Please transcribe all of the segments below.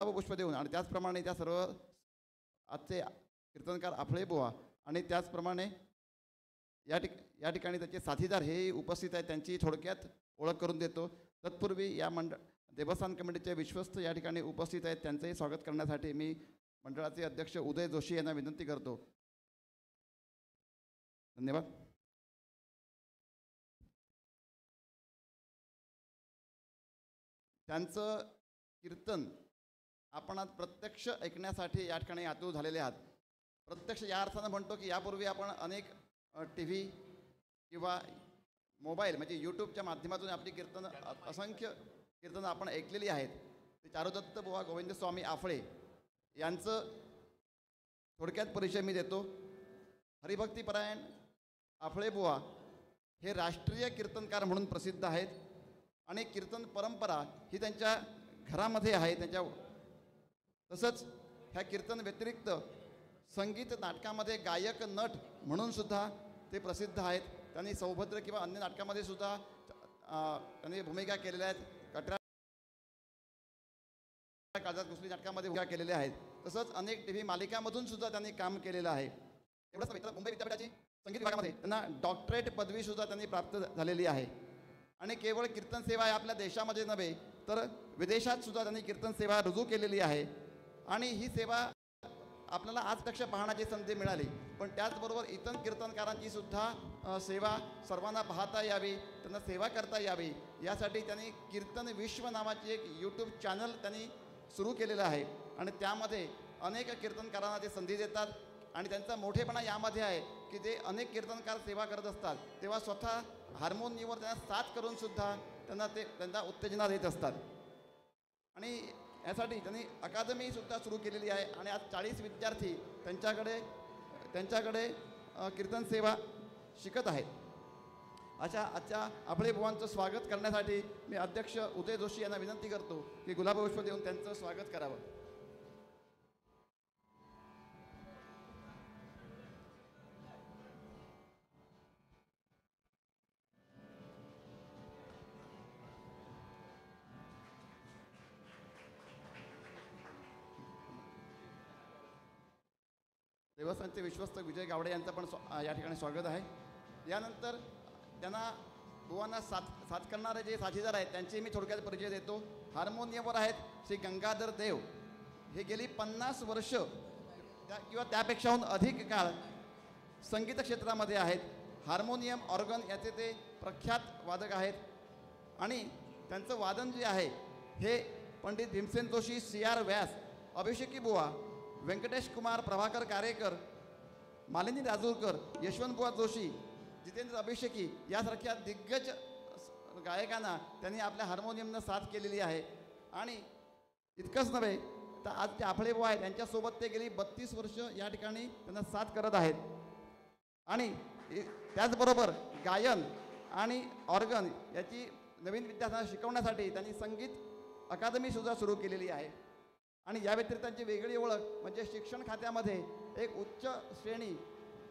पुष्प देऊन आणि त्याचप्रमाणे त्या सर्व आजचे कीर्तनकार आपले बुवा आणि त्याचप्रमाणे या ठिकाणी त्याचे साथीदार हे उपस्थित आहेत, त्यांची थोडक्यात ओळख करून देतो. तत्पूर्वी या देवस्थान कमिटीचे विश्वस्त या ठिकाणी उपस्थित आहेत, त्यांचंही स्वागत करण्यासाठी मी मंडळाचे अध्यक्ष उदय जोशी यांना विनंती करतो. धन्यवाद. त्यांचं कीर्तन आपण आज प्रत्यक्ष ऐकण्यासाठी या ठिकाणी आतुर झालेले आहात. प्रत्यक्ष या अर्थानं म्हणतो की यापूर्वी आपण अनेक टी व्ही किंवा मोबाईल म्हणजे यूट्यूबच्या माध्यमातून आपली असंख्य कीर्तनं आपण ऐकलेली आहेत. ते चारुदत्त बुवा गोविंदस्वामी आफळे यांचं थोडक्यात परिचय मी देतो. हरिभक्तीपरायण आफळे बुवा हे राष्ट्रीय कीर्तनकार म्हणून प्रसिद्ध आहेत आणि कीर्तन परंपरा ही त्यांच्या घरामध्ये आहे. तसंच ह्या कीर्तन व्यतिरिक्त संगीत नाटकामध्ये गायक नट म्हणून सुद्धा ते प्रसिद्ध आहेत. त्यांनी सौभद्र किंवा अन्य नाटकामध्ये सुद्धा त्यांनी भूमिका केलेल्या आहेत. कटरा काळजात घुसली नाटकामध्ये भूमिका केलेल्या आहेत. तसंच अनेक टी व्ही मालिकामधून सुद्धा त्यांनी काम केलेलं आहे. एवढंच नव्हे तर मुंबई विद्यापीठाची संगीत विभागामध्ये त्यांना डॉक्टरेट पदवी सुद्धा त्यांनी प्राप्त झालेली आहे. आणि केवळ कीर्तन सेवा आहे आपल्या देशामध्ये नव्हे तर विदेशात सुद्धा त्यांनी कीर्तन सेवा रुजू केलेली आहे. आणि ही सेवा आपल्याला आजपेक्षा पाहण्याची संधी मिळाली, पण त्याचबरोबर इतर कीर्तनकारांची सुद्धा सेवा सर्वांना पाहता यावी, त्यांना सेवा करता यावी यासाठी त्यांनी कीर्तन विश्व नावाची एक यूट्यूब चॅनल त्यांनी सुरू केलेलं आहे. आणि त्यामध्ये अनेक कीर्तनकारांना ते संधी देतात. आणि त्यांचा मोठेपणा यामध्ये आहे की ते अनेक कीर्तनकार सेवा करत असतात तेव्हा स्वतः हार्मोनियमवर त्यांना साथ करून सुद्धा त्यांना उत्तेजना देत असतात. आणि यासाठी त्यांनी अकादमीसुद्धा सुरू केलेली आहे. आणि आज 40 विद्यार्थी त्यांच्याकडे कीर्तन सेवा शिकत आहेत. आजच्या आपळे बुवांचं स्वागत करण्यासाठी मी अध्यक्ष उदय जोशी यांना विनंती करतो की गुलाबपुष्प देऊन त्यांचं स्वागत करावं. देवस्थानचे विश्वस्त विजय गावडे यांचं पण या ठिकाणी स्वागत आहे. यानंतर बुवांना साथ करणारे जे साथीदार आहेत त्यांचे मी थोडक्यात परिचय देतो. हार्मोनियमवर आहेत श्री गंगाधर देव. हे गेली 50 वर्ष किंवा त्यापेक्षाहून अधिक काळ संगीत क्षेत्रामध्ये आहेत. हार्मोनियम ऑर्गन याचे ते प्रख्यात वादक आहेत. आणि त्यांचं वादन जे आहे हे पंडित भीमसेन जोशी, CR व्यास, अभिषेकी बुवा, व्यंकटेश कुमार, प्रभाकर कारेकर, मालिनी राजूरकर, यशवंतबुवा जोशी, जितेंद्र अभिषेकी यासारख्या दिग्गज गायकांना त्यांनी आपल्या हार्मोनियमनं साथ केलेली आहे. आणि इतकंच नव्हे तर आज ते आपले बुवा आहेत त्यांच्यासोबत ते गेली 32 वर्ष या ठिकाणी त्यांना साथ करत आहेत. आणि त्याचबरोबर गायन आणि ऑर्गन याची नवीन विद्यार्थ्यांना शिकवण्यासाठी त्यांनी संगीत अकादमीसुद्धा सुरू केलेली आहे. आणि या व्यतिरिक्त त्यांची वेगळी ओळख म्हणजे शिक्षण खात्यामध्ये एक उच्च श्रेणी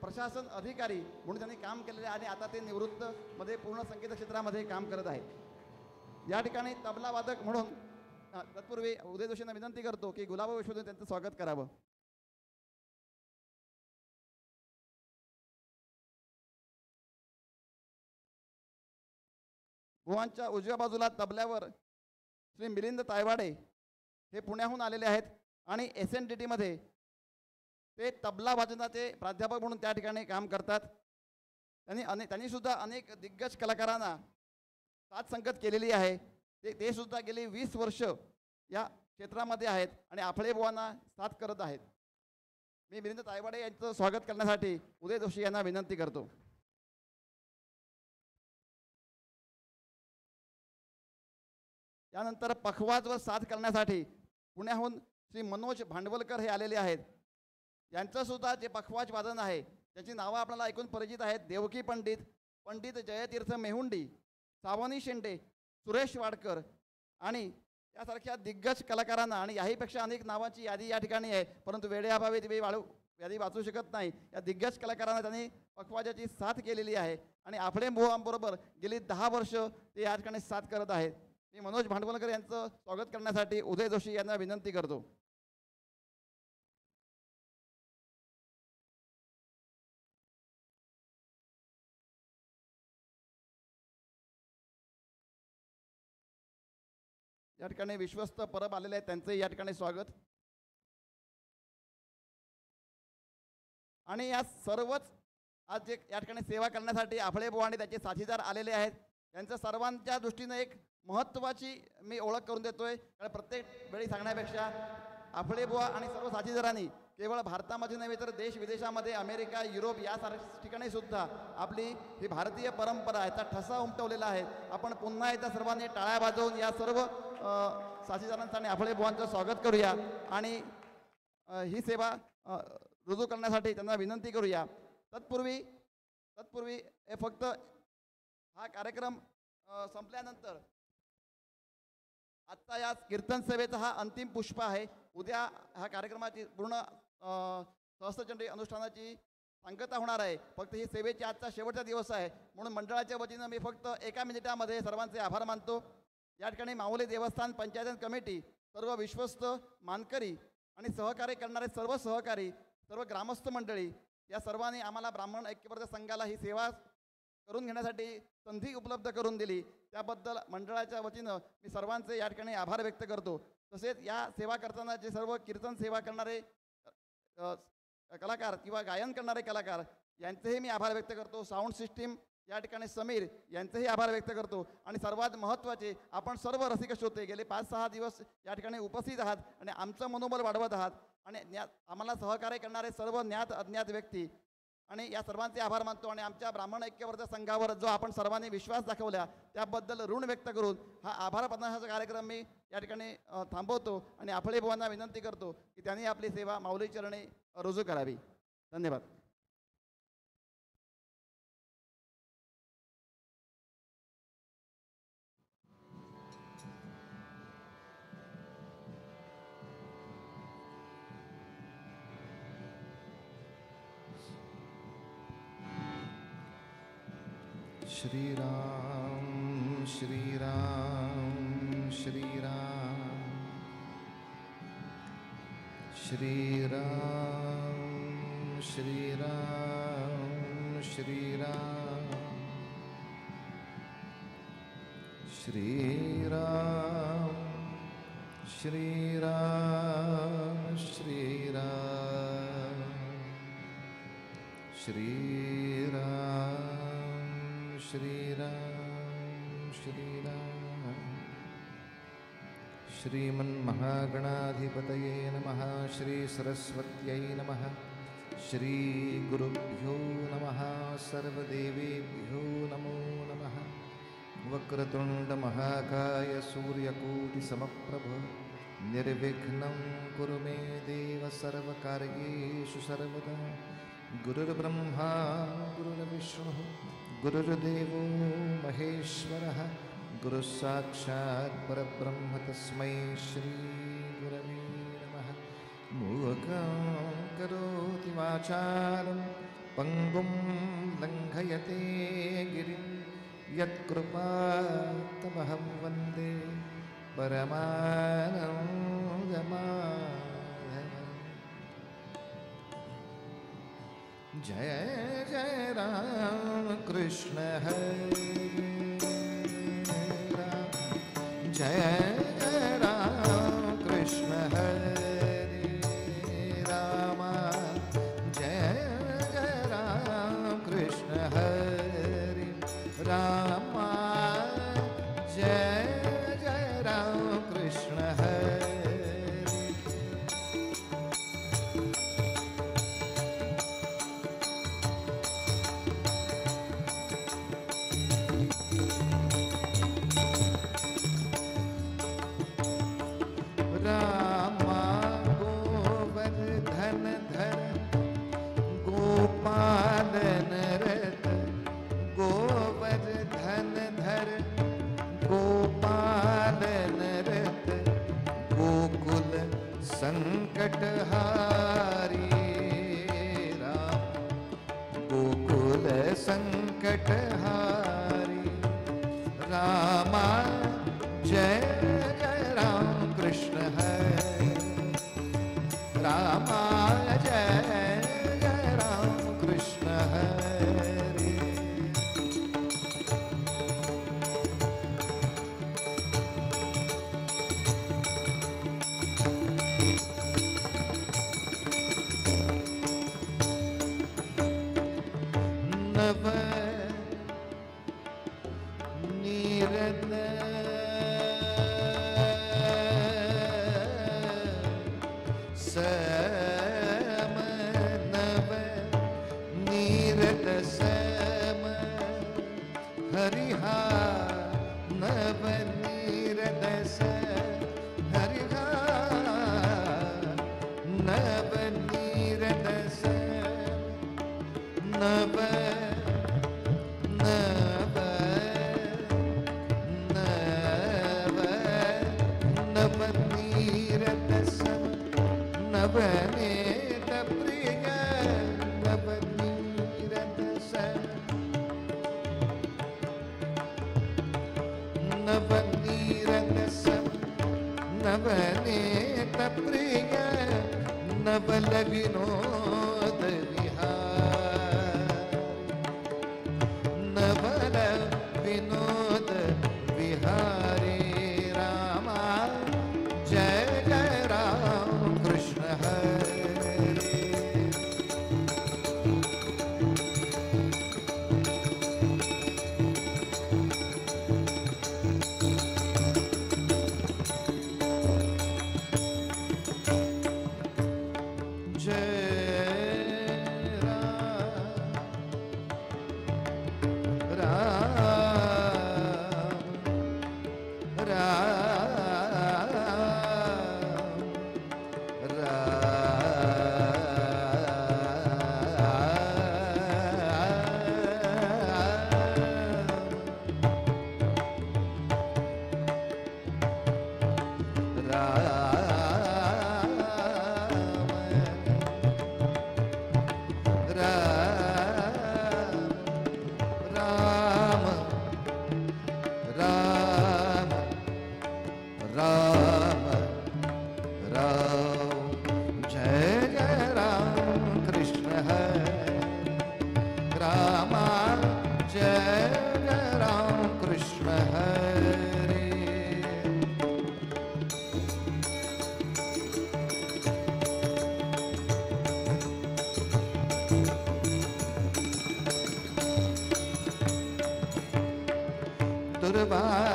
प्रशासन अधिकारी म्हणून त्यांनी काम केलेले आहे. आणि आता ते निवृत्तमध्ये पूर्ण संगीत क्षेत्रामध्ये काम करत आहेत. या ठिकाणी तबला वादक म्हणून तत्पूर्वी उदय जोशींना विनंती करतो की गुलाबपुष्प देऊन त्यांचं स्वागत करावं. बुवांच्या उजव्या बाजूला तबल्यावर श्री मिलिंद तायवाडे हे पुण्याहून आलेले आहेत. आणि SNDTमध्ये ते तबला वादनाचे प्राध्यापक म्हणून त्या ठिकाणी काम करतात. त्यांनी सुद्धा अनेक दिग्गज कलाकारांना साथ संगत केलेली आहे. ते सुद्धा गेली 20 वर्ष या क्षेत्रामध्ये आहेत आणि आपळे बुवांना साथ करत आहेत. मी मिलिंद तायवाडे यांचं स्वागत करण्यासाठी उदय जोशी यांना विनंती करतो. यानंतर पखवाजवर साथ करण्यासाठी पुण्याहून श्री मनोज भांडवलकर हे आलेले आहेत. यांचंसुद्धा जे पखवाज वादन आहे त्याची नावं आपल्याला ऐकून परिचित आहेत. देवकी पंडित, पंडित जयतीर्थ मेहुंडी, सावनी शेंडे, सुरेश वाडकर आणि यासारख्या दिग्गज कलाकारांना आणि याहीपेक्षा अनेक नावांची यादी या ठिकाणी आहे, परंतु वेळेअभावी ती यादी वाचू शकत नाही. या दिग्गज कलाकारांना त्यांनी पखवाजाची साथ केलेली आहे. आणि आपले बुवांबरोबर गेली 10 वर्ष ते या ठिकाणी साथ करत आहेत. मी मनोज भांडवलकर यांचं स्वागत करण्यासाठी उदय जोशी यांना विनंती करतो. या ठिकाणी विश्वस्त परब आलेले आहेत, त्यांचंही या ठिकाणी स्वागत. आणि या सर्वच आज जे या ठिकाणी सेवा करण्यासाठी आफळेबुवा आणि त्याचे साथीदार आलेले आहेत, त्यांच्या सर्वांच्या दृष्टीनं एक महत्त्वाची मी ओळख करून देतोय. कारण प्रत्येक वेळी सांगण्यापेक्षा आफळेबुवा आणि सर्व साथीदारांनी केवळ भारतामध्ये नव्हे तर देश विदेशामध्ये अमेरिका, युरोप यासारख्या ठिकाणी सुद्धा आपली ही भारतीय परंपरा याचा ठसा उमटवलेला आहे. आपण पुन्हा एकदा सर्वांनी टाळ्या वाजवून या सर्व साथीदारांचं आणि आफळेबुवांचं स्वागत करूया आणि ही सेवा रुजू करण्यासाठी त्यांना विनंती करूया. तत्पूर्वी हे फक्त हा कार्यक्रम संपल्यानंतर आजचा या कीर्तन सेवेचा हा अंतिम पुष्प आहे. उद्या ह्या कार्यक्रमाची पूर्ण सहस्त्रचंडी अनुष्ठानाची सांगता होणार आहे. फक्त ही सेवेची आजचा शेवटचा दिवस आहे म्हणून मंडळाच्या वतीनं मी फक्त एका मिनिटामध्ये सर्वांचे आभार मानतो. या ठिकाणी माहुली देवस्थान पंचायत कमिटी, सर्व विश्वस्त मानकरी आणि सहकार्य करणारे सर्व सहकारी, सर्व ग्रामस्थ मंडळी या सर्वांनी आम्हाला ब्राह्मण ऐक्यवर्ध संघाला ही सेवा करून घेण्यासाठी संधी उपलब्ध करून दिली. त्याबद्दल मंडळाच्या वतीनं मी सर्वांचे या ठिकाणी आभार व्यक्त करतो. तसेच या सेवा करताना जे सर्व कीर्तन सेवा करणारे कलाकार किंवा गायन करणारे कलाकार यांचेही मी आभार व्यक्त करतो. साऊंड सिस्टीम या ठिकाणी समीर यांचेही आभार व्यक्त करतो. आणि सर्वात महत्त्वाचे आपण सर्व रसिक श्रोते गेले 5-6 दिवस या ठिकाणी उपस्थित आहात आणि आमचं मनोबल वाढवत आहात आणि आम्हाला सहकार्य करणारे सर्व ज्ञात अज्ञात व्यक्ती आणि या सर्वांचे आभार मानतो. आणि आमच्या ब्राह्मण ऐक्यवर्ध संघावर जो आपण सर्वांनी विश्वास दाखवला त्याबद्दल ऋण व्यक्त करून हा आभार प्रदर्शनाचा कार्यक्रम मी या ठिकाणी थांबवतो आणि आफळेबुवांना विनंती करतो की त्यांनी आपली सेवा माऊली चरणी रुजू करावी. धन्यवाद. श्री राम श्री राम श्री राम श्री राम श्री राम श्री राम श्री राम श्री राम श्री राम श्री राम श्री राम श्री राम. श्रीमन्महागणाधिपतये नमः. श्री सरस्वत्यै नमः. श्री गुरुभ्यो नमः. सर्वदेवेभ्यो नमो नमः. वक्रतुंड महाकाय सूर्यकोटिसमप्रभ निर्विघ्नं कुरु मे देव सर्वकार्येषु सर्वदा. गुरुर्ब्रह्मा गुरुर्विष्णुः गुरुर्देवो महेश्वरः. गुरुसाक्षात् परब्रह्म तस्मै श्री गुरवे नमः. मूकं करोति वाचालं पङ्गुं लङ्घयते गिरिं यत्कृपातमहं वन्दे परमानन्दमाधवम्. जय जय राम कृष्ण हरे राम. जय जय राम कृष्ण हरे राम. जय जय राम कृष्ण हरे राम. जय जय राम कृष्ण हरे. संकटहारी राम. गोकुल संकटहारी रामा. जय जय राम कृष्ण हरे रामा जय जय राम कृष्ण हरे नव नीरद सम नव नीरद सम हरिहा नव नीरद सम हरिहा नव नीरद सम नव नव नव नवनीरद सम नवनीत प्रिय नवनीरद सम नवनीरद सम नवनीत प्रिय नवल विनोद विहार नवल विनोद विहारी रामा जय जय राम कृष्ण हरे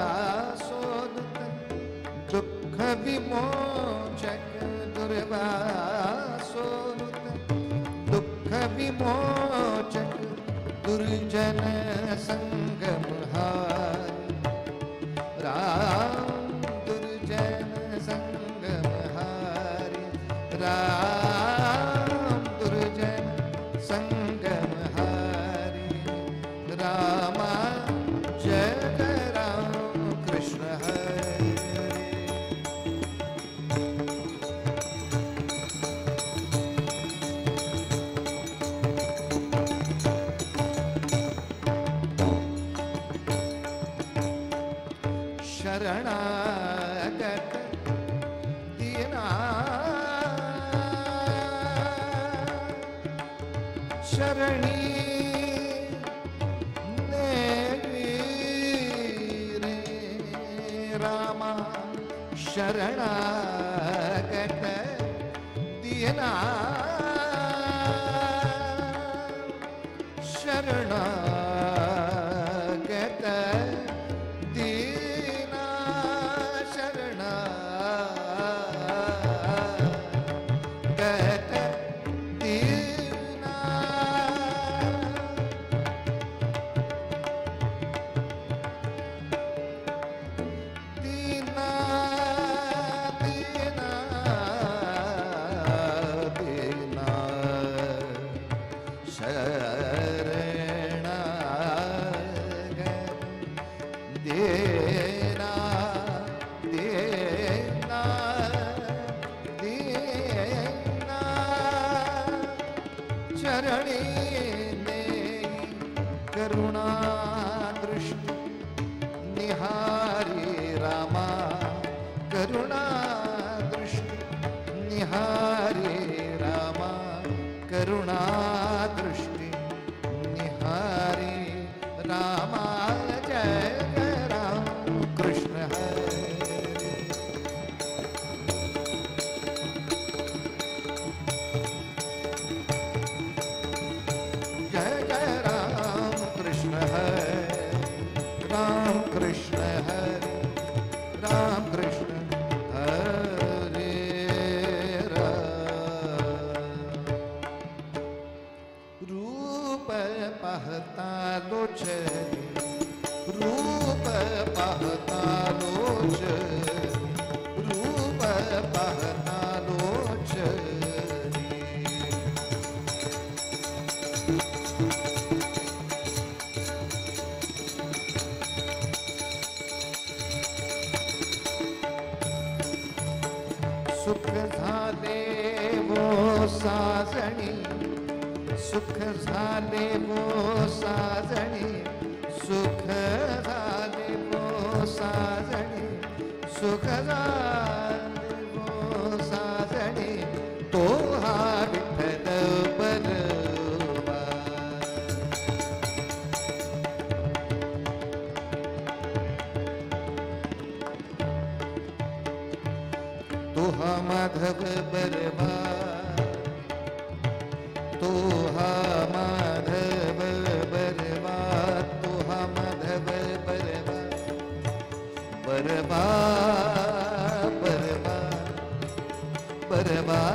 दुर्वासोदत दुख विमोचक दुर्वासोदत दुख विमोचक दुर्जन संगमहार राम दुर्जन संगमहारी राम दुर्जन संगमहारी रामा जय जय राम कृष्ण हरे शरणागत दीना शरणी रामा शरणागत दीना शरणागत दीना शरणागत दीना दीना दीना दीना शरणागत देना देना देना चरणी ने करुणा दृष्टि निहारी रामा निहारे रामा करुणा दृष्टि निहारे रामा जय राम कृष्ण हरे जय जय राम कृष्ण हरे राम कृष्ण हरे राम कृष्ण हरे रूप पाहता लोचने रूप पाहता लोचने रूप पाहता लोचने सुख झाले वो साजणी सुख झाले वो साजणी सुख झाले वो साजणी सुख झाले वो साजणी तो हा विठ्ठल बलवा तो हा माधव बलवा तो हा माधव बलवा तो हा माधव बलवा बलवा बलवा बलवा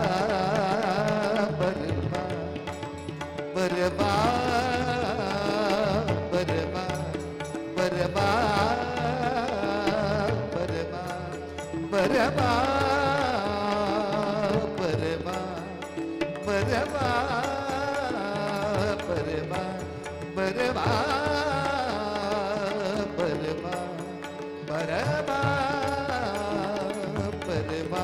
बलवा बलवा बलवा बलवा बलवा बलवा बरवा बरवा बरवा बरवा बरवा बरवा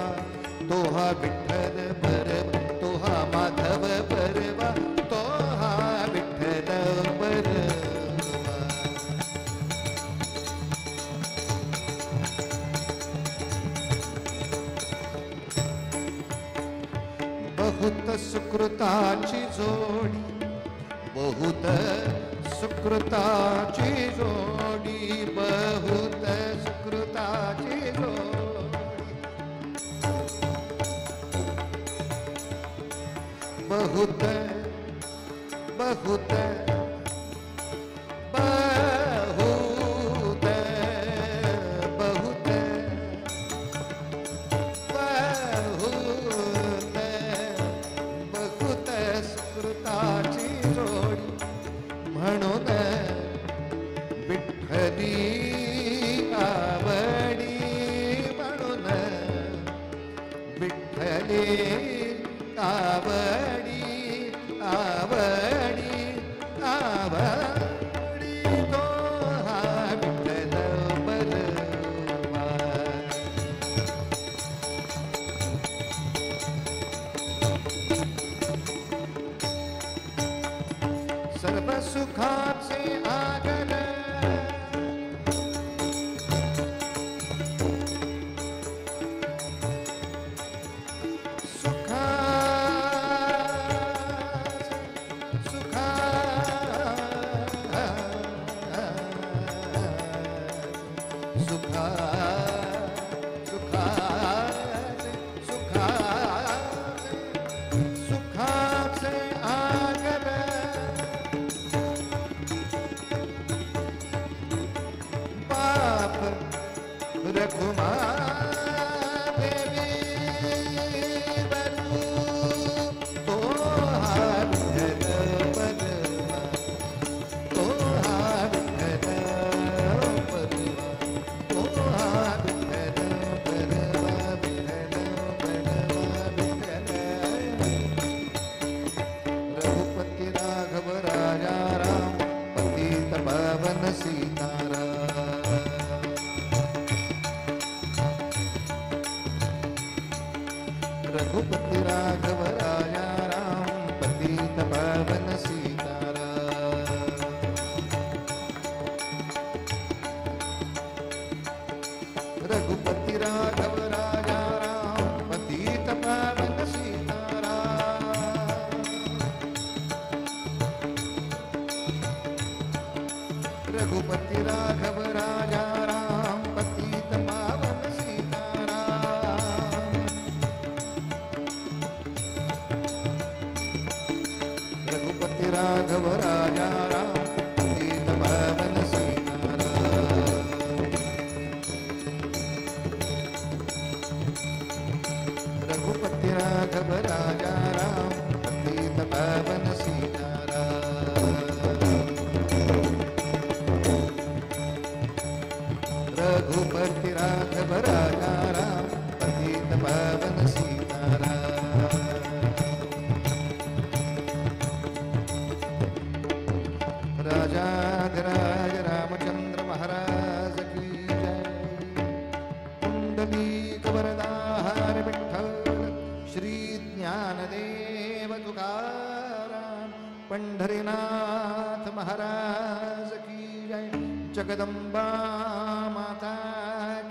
तोहा विठ्ठल बरवा तोहा माधव बरवा तोहा विठ्ठल बरवा बहुत सुकृताची जोडी बहुत सुकृताची जोडी बहुत सुकृताची जोडी बहुत बहुत म्हणून विठ्ठली आवडी म्हणून विठ्ठली आवडी आवडी आवडी तो हा विठ्ठल बलवा सर्व सुखाचे आगन सुखा सुखा सुखा सुखा सुखा सुखाचे आगन रघुमार देवी बरू तो हार बलवा तो हार बलवा तो हार बलवा रघुपति राघव राजा राम पतित पावन सीताराम रघुपति राघव राजा राम पतित पावन सीताराम रघुपति राघव राजा राम पतित पावन राघव राजा राम पतित पावन सीताराम। रघुपति राघव राजा राम पतित पावन सीताराम। रघुपति राघव राजा राम पतित पावन सीताराम। राजाधिराज रामचंद्र महाराज की जय। कुंडलीक वरदाहार विठ्ठल श्री ज्ञानदेव तुकाराम पंढरीनाथ महाराज की जय। जगदम्बा माता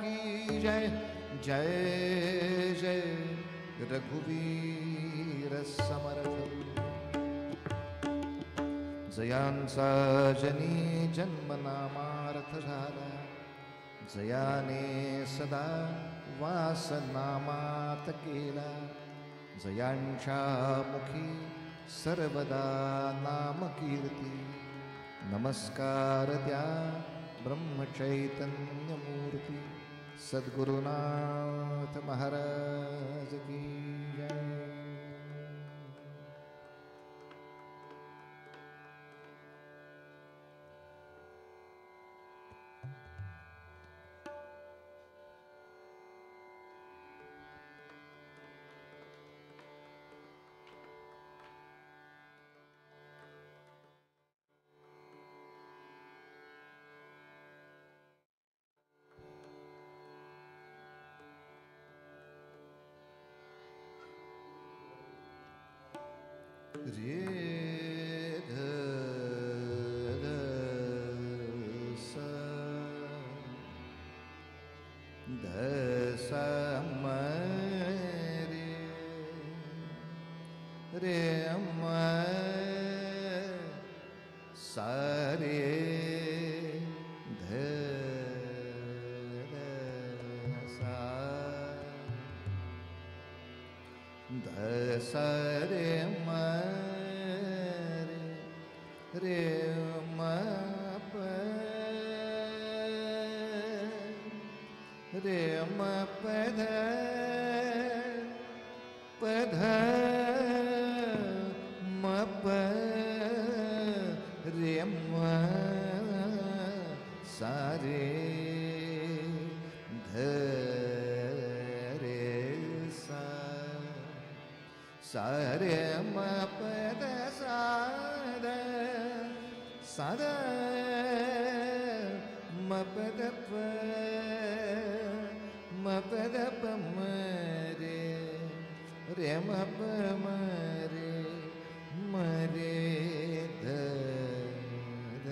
की जय। जय जय रघुवीर समर्थ। जयांचा जनी जन्मनामार्थ झाला, जयाने सदा वास नामात केला। जयांच्या मुखी सर्वदा नाम कीर्ती, नमस्कार त्या ब्रह्मचैतन्य मूर्ती सद्गुरुनाथ महाराज की जय। रे ध ध स ध स म रे म स रे ध ध सा ध स रे म रे म प रे म प ध प ध म प रे म सा रे ध रे सा सा रे म प ध सा ध सा ध म प ध प म प ध प म रे रे म प म रे म रे ध ध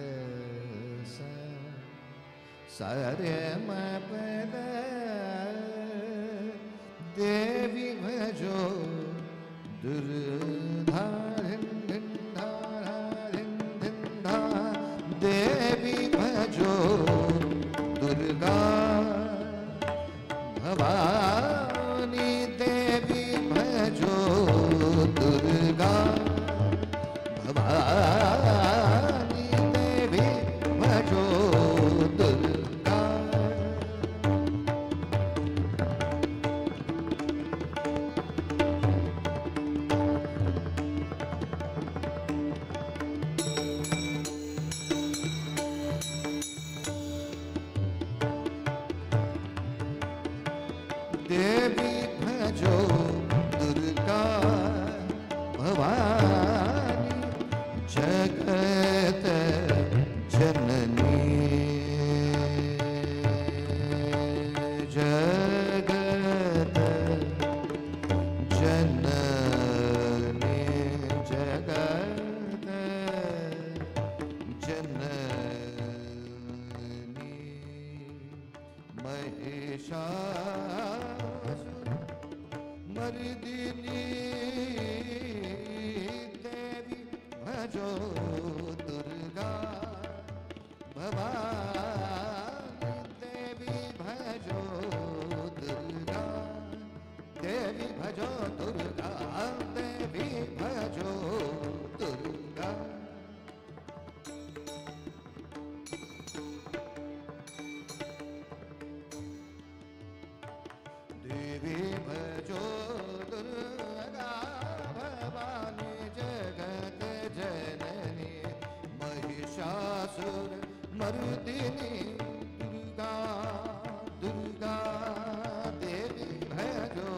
सा सा रे म प ध देवी भजो दुर्धा देवी भजो दुर्गा भवानी देवी भजो दुर्गा भवानी देवी भजो दुर्गा। मर्दिनी दुर्गा दुर्गा देवी भजो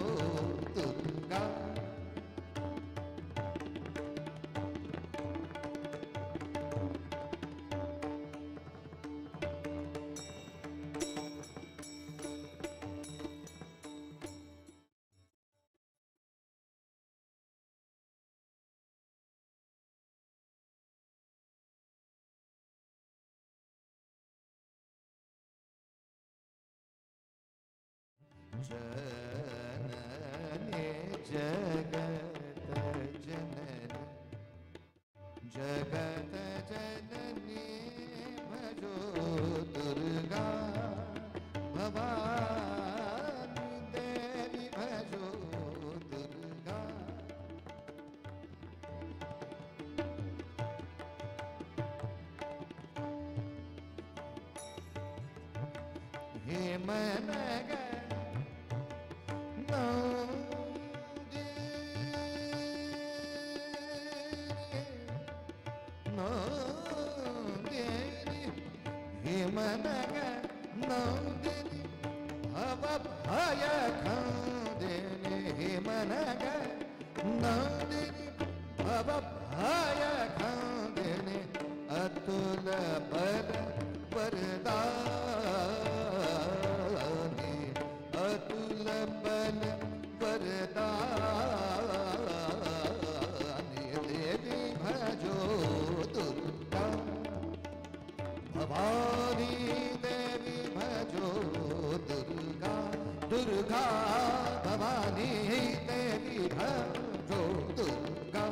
दुर्गा जननी जगत जननी जगत जननी भजो दुर्गा भवानी देवी भजो दुर्गा हे मनगा मनगा नंदिनी भव भय खांदिनी हे मनगा नंदिनी भव भय खांदिनी अतुल बल वरदानी अतुल बल वरदानी देवी भजो दुर्गा भवानी देवी भजो दुर्गा दुर्गा भवानी देवी भजो दुर्गा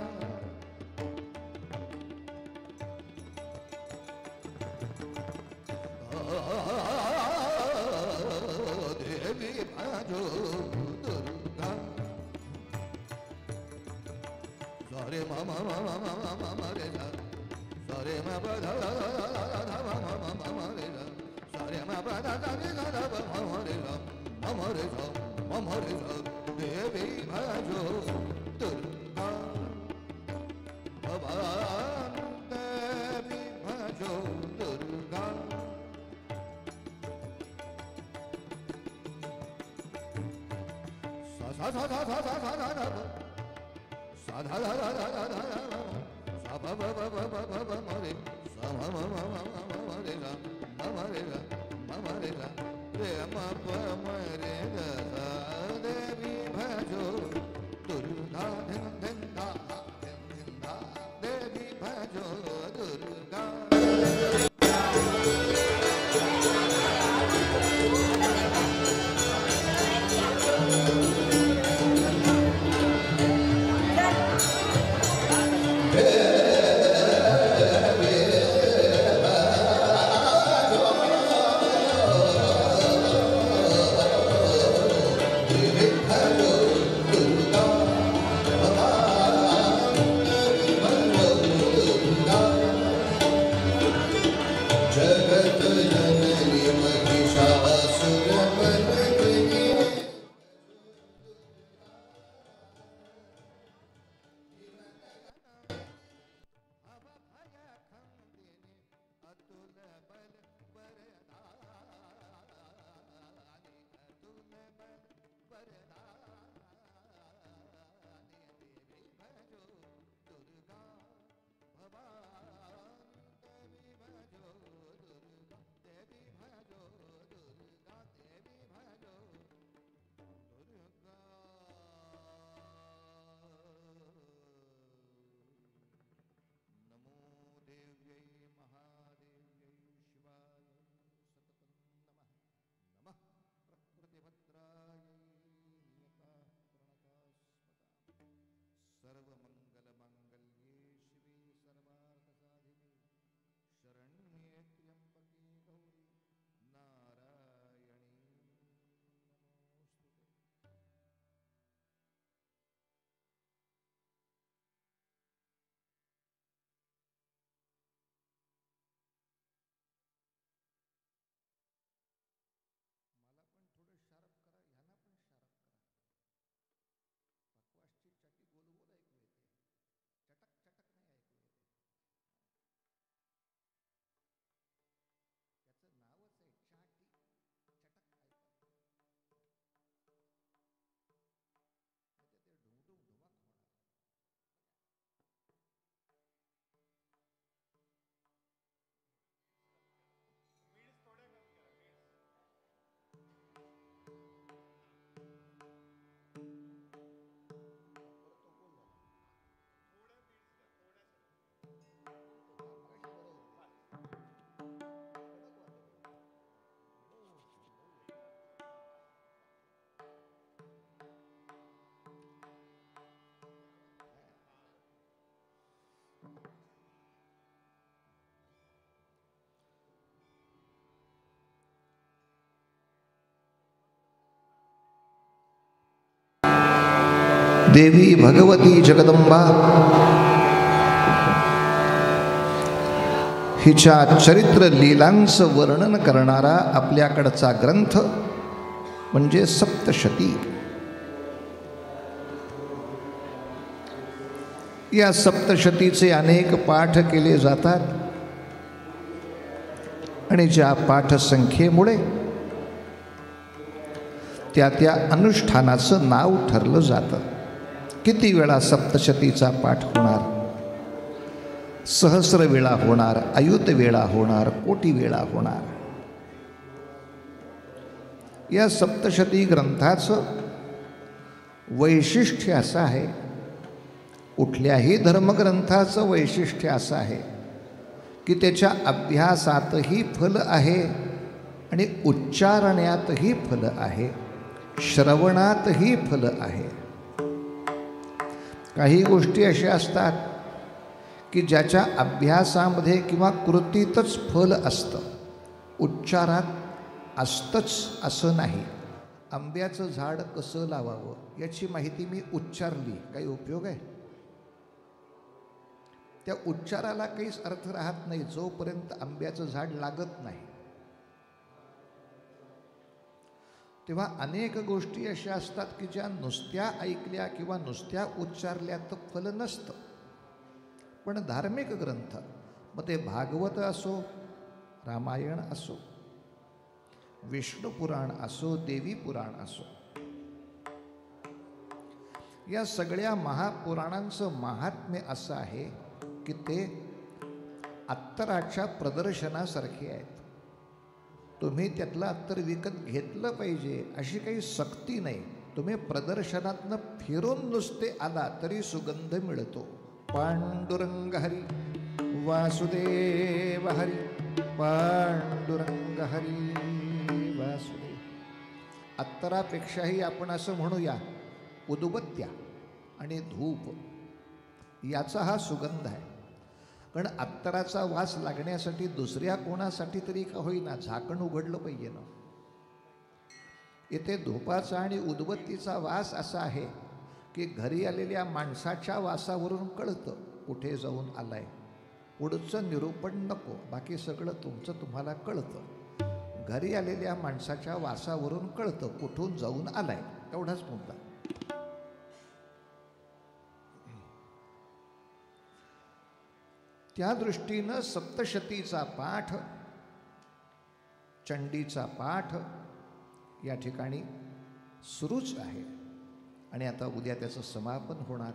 देवी भजो दुर्गा सारे मामा मामा मामा मामा रे सारे मामा धा धा धा धा मामा रे सारे मामा धा धा धा धा मामा रे मामा रे देवी भजो दुर्गा भवानी देवी भजो दुर्गा सा सा सा सा सा सा सा सा सा धा धा धा धा धा धा सा ब ब ब ब ब ब ब म रे सा म म म म म म रे गा म म रे गा म म रे गा रे म प म रे गा सा देवी भजो दुर्गा धिन धिन धा धिन धिन धा देवी भजो दुर्गा दुर्गा देवी भगवती जगदंबा हिच्या चरित्र लीलांचं वर्णन करणारा आपल्याकडचा ग्रंथ म्हणजे सप्तशती. या सप्तशतीचे अनेक पाठ केले जातात आणि ज्या पाठसंख्येमुळे त्या त्या अनुष्ठानाचं नाव ठरलं जातं. किती वेळा सप्तशतीचा पाठ होणार, सहस्र वेळा होणार, अयुत वेळा होणार, कोटी वेळा होणार. या सप्तशती ग्रंथाचं वैशिष्ट्य असं आहे, कुठल्याही धर्मग्रंथाचं वैशिष्ट्य असं आहे की त्याच्या अभ्यासातही फल आहे आणि उच्चारण्यातही फल आहे, श्रवणातही फल आहे. काही गोष्टी अशा असतात की ज्याच्या अभ्यासामध्ये किंवा कृतीतच फल असतं, उच्चारात असतंच असं नाही. आंब्याचं झाड कसं लावावं याची माहिती मी उच्चारली, काही उपयोग आहे? त्या उच्चाराला काहीच अर्थ राहत नाही जोपर्यंत आंब्याचं झाड लागत नाही. तेव्हा अनेक गोष्टी अशा असतात की ज्या नुसत्या ऐकल्या किंवा नुसत्या उच्चारल्या तर फल नसतं. पण धार्मिक ग्रंथ, मग ते भागवत असो, रामायण असो, विष्णू पुराण असो, देवी पुराण असो, या सगळ्या महापुराणांचं महात्म्य असं आहे की ते अत्तराच्या प्रदर्शनासारखे आहेत. तुम्ही त्यातलं अत्तर विकत घेतलं पाहिजे अशी काही सक्ती नाही. तुम्ही प्रदर्शनातनं फिरून नुसते आला तरी सुगंध मिळतो. पांडुरंग हरी वासुदेव हरी, पांडुरंग हरी वासुदेव. अत्तरापेक्षाही आपण असं म्हणूया उदबत्त्या आणि धूप याचा हा सुगंध आहे. कारण अत्तराचा वास लागण्यासाठी दुसऱ्या कोणासाठी तरी का होईना झाकण उघडलं पाहिजे ना. इथे धूपाचा आणि उदबत्तीचा वास असा आहे की घरी आलेल्या माणसाच्या वासावरून कळतं कुठे जाऊन आलाय. पुढचं निरूपण नको, बाकी सगळं तुमचं तुम्हाला कळतं. घरी आलेल्या माणसाच्या वासावरून कळतं कुठून जाऊन आलाय, एवढाच मुद्दा. त्या दृष्टीनं सप्तशतीचा पाठ, चंडीचा पाठ या ठिकाणी सुरूच आहे आणि आता उद्या त्याचं समापन होणार.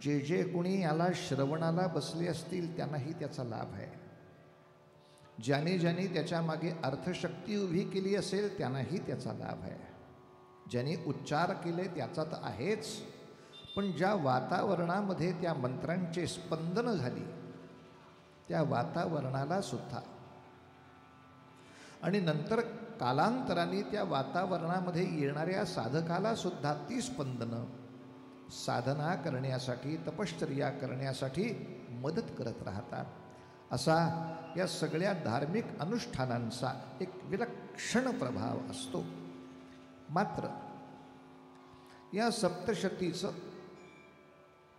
जे जे कोणी याला श्रवणाला बसले असतील त्यांनाही त्याचा लाभ आहे. ज्याने ज्याने त्याच्या मागे अर्थशक्ती उभी केली असेल त्यांनाही त्याचा लाभ आहे. ज्याने उच्चार केले त्याचा तर आहेच, पण ज्या वातावरणामध्ये त्या मंत्रांचे स्पंदन झाली त्या वातावरणाला सुद्धा आणि नंतर कालांतराने त्या वातावरणामध्ये येणाऱ्या साधकाला सुद्धा ती स्पंदनं साधना करण्यासाठी, तपश्चर्या करण्यासाठी मदत करत राहतात. असा या सगळ्या धार्मिक अनुष्ठानांचा एक विलक्षण प्रभाव असतो. मात्र या सप्तशतीचं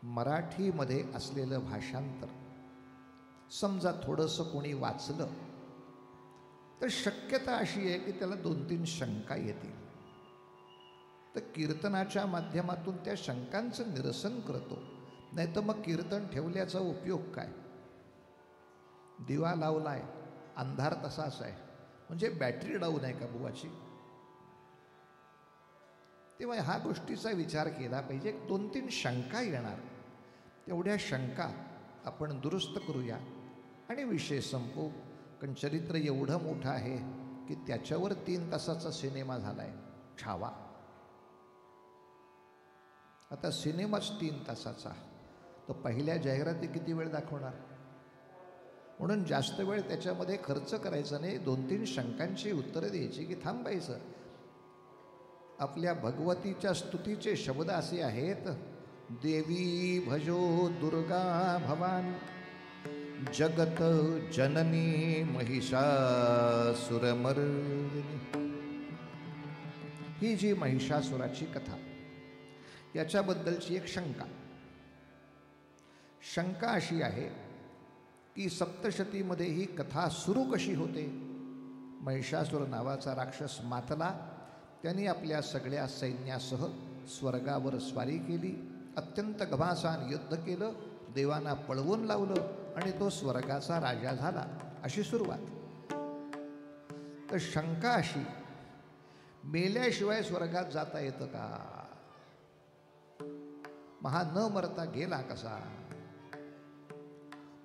मराठीमध्ये असलेलं भाषांतर समजा थोडंसं कोणी वाचलं तर शक्यता अशी आहे की त्याला 2-3 शंका येतील. तर कीर्तनाच्या माध्यमातून त्या शंकांचं निरसन करतो. नाही तर मग कीर्तन ठेवल्याचा उपयोग काय? दिवा लावलाय, अंधार तसाच आहे, म्हणजे बॅटरी डाऊन आहे का बुवाची? तेव्हा ह्या गोष्टीचा विचार केला पाहिजे. 2-3 शंका येणार, तेवढ्या शंका आपण दुरुस्त करूया आणि विषय संपवू. कारण चरित्र एवढं मोठं आहे की त्याच्यावर 3 तासाचा सिनेमा झालाय, छावा. आता सिनेमाच 3 तासाचा, तर पहिल्या जाहिराती किती वेळ दाखवणार? म्हणून जास्त वेळ त्याच्यामध्ये खर्च करायचा नाही. 2-3 शंकांची उत्तरं द्यायची की थांबायचं. आपल्या भगवतीच्या स्तुतीचे शब्द असे आहेत, देवी भजो दुर्गा भवानी, जगत जननी महिषासुरमर्दिनी. ही जी महिषासुराची कथा, याच्याबद्दलची एक शंका अशी आहे की सप्तशतीमध्ये ही कथा सुरू कशी होते. महिषासुर नावाचा राक्षस मातला, त्यांनी आपल्या सगळ्या सैन्यासह स्वर्गावर स्वारी केली, अत्यंत घमासान युद्ध केलं, देवांना पळवून लावलं आणि तो स्वर्गाचा राजा झाला, अशी सुरुवात. तर शंका अशी, मेल्याशिवाय स्वर्गात जाता येतं का? महा न मरता गेला कसा?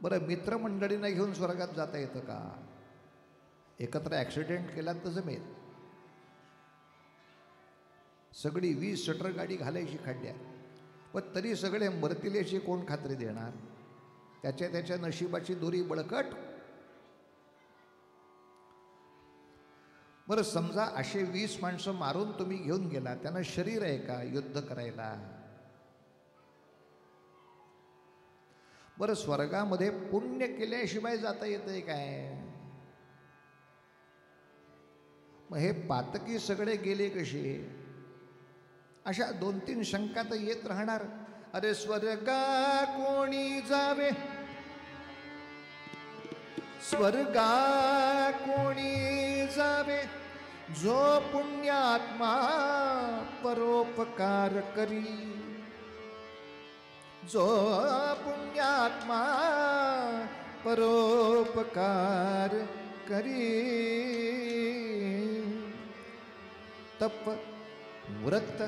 बरं, मित्रमंडळींना घेऊन स्वर्गात जाता येतं का? एकत्र ॲक्सिडेंट केला तर जमेल. सगळी 20 शटर गाडी घालायची खड्ड्यात, पण तरी सगळे मरतील याची कोण खात्री देणार? त्याच्या नशिबाची दोरी बळकट. बरं, समजा असे 20 माणसं मारून तुम्ही घेऊन गेला, त्यांना शरीर आहे का युद्ध करायला? बरं, स्वर्गामध्ये पुण्य केल्याशिवाय जाता येतंय काय? मग हे पातकी सगळे गेले कसे? अशा 2-3 शंका तर येत राहणार. अरे स्वर्गा कोणी जावे, स्वर्गा कोणी जावे, जो पुण्यात्मा परोपकार करी, जो पुण्यात्मा परोपकार करी. तप व्रत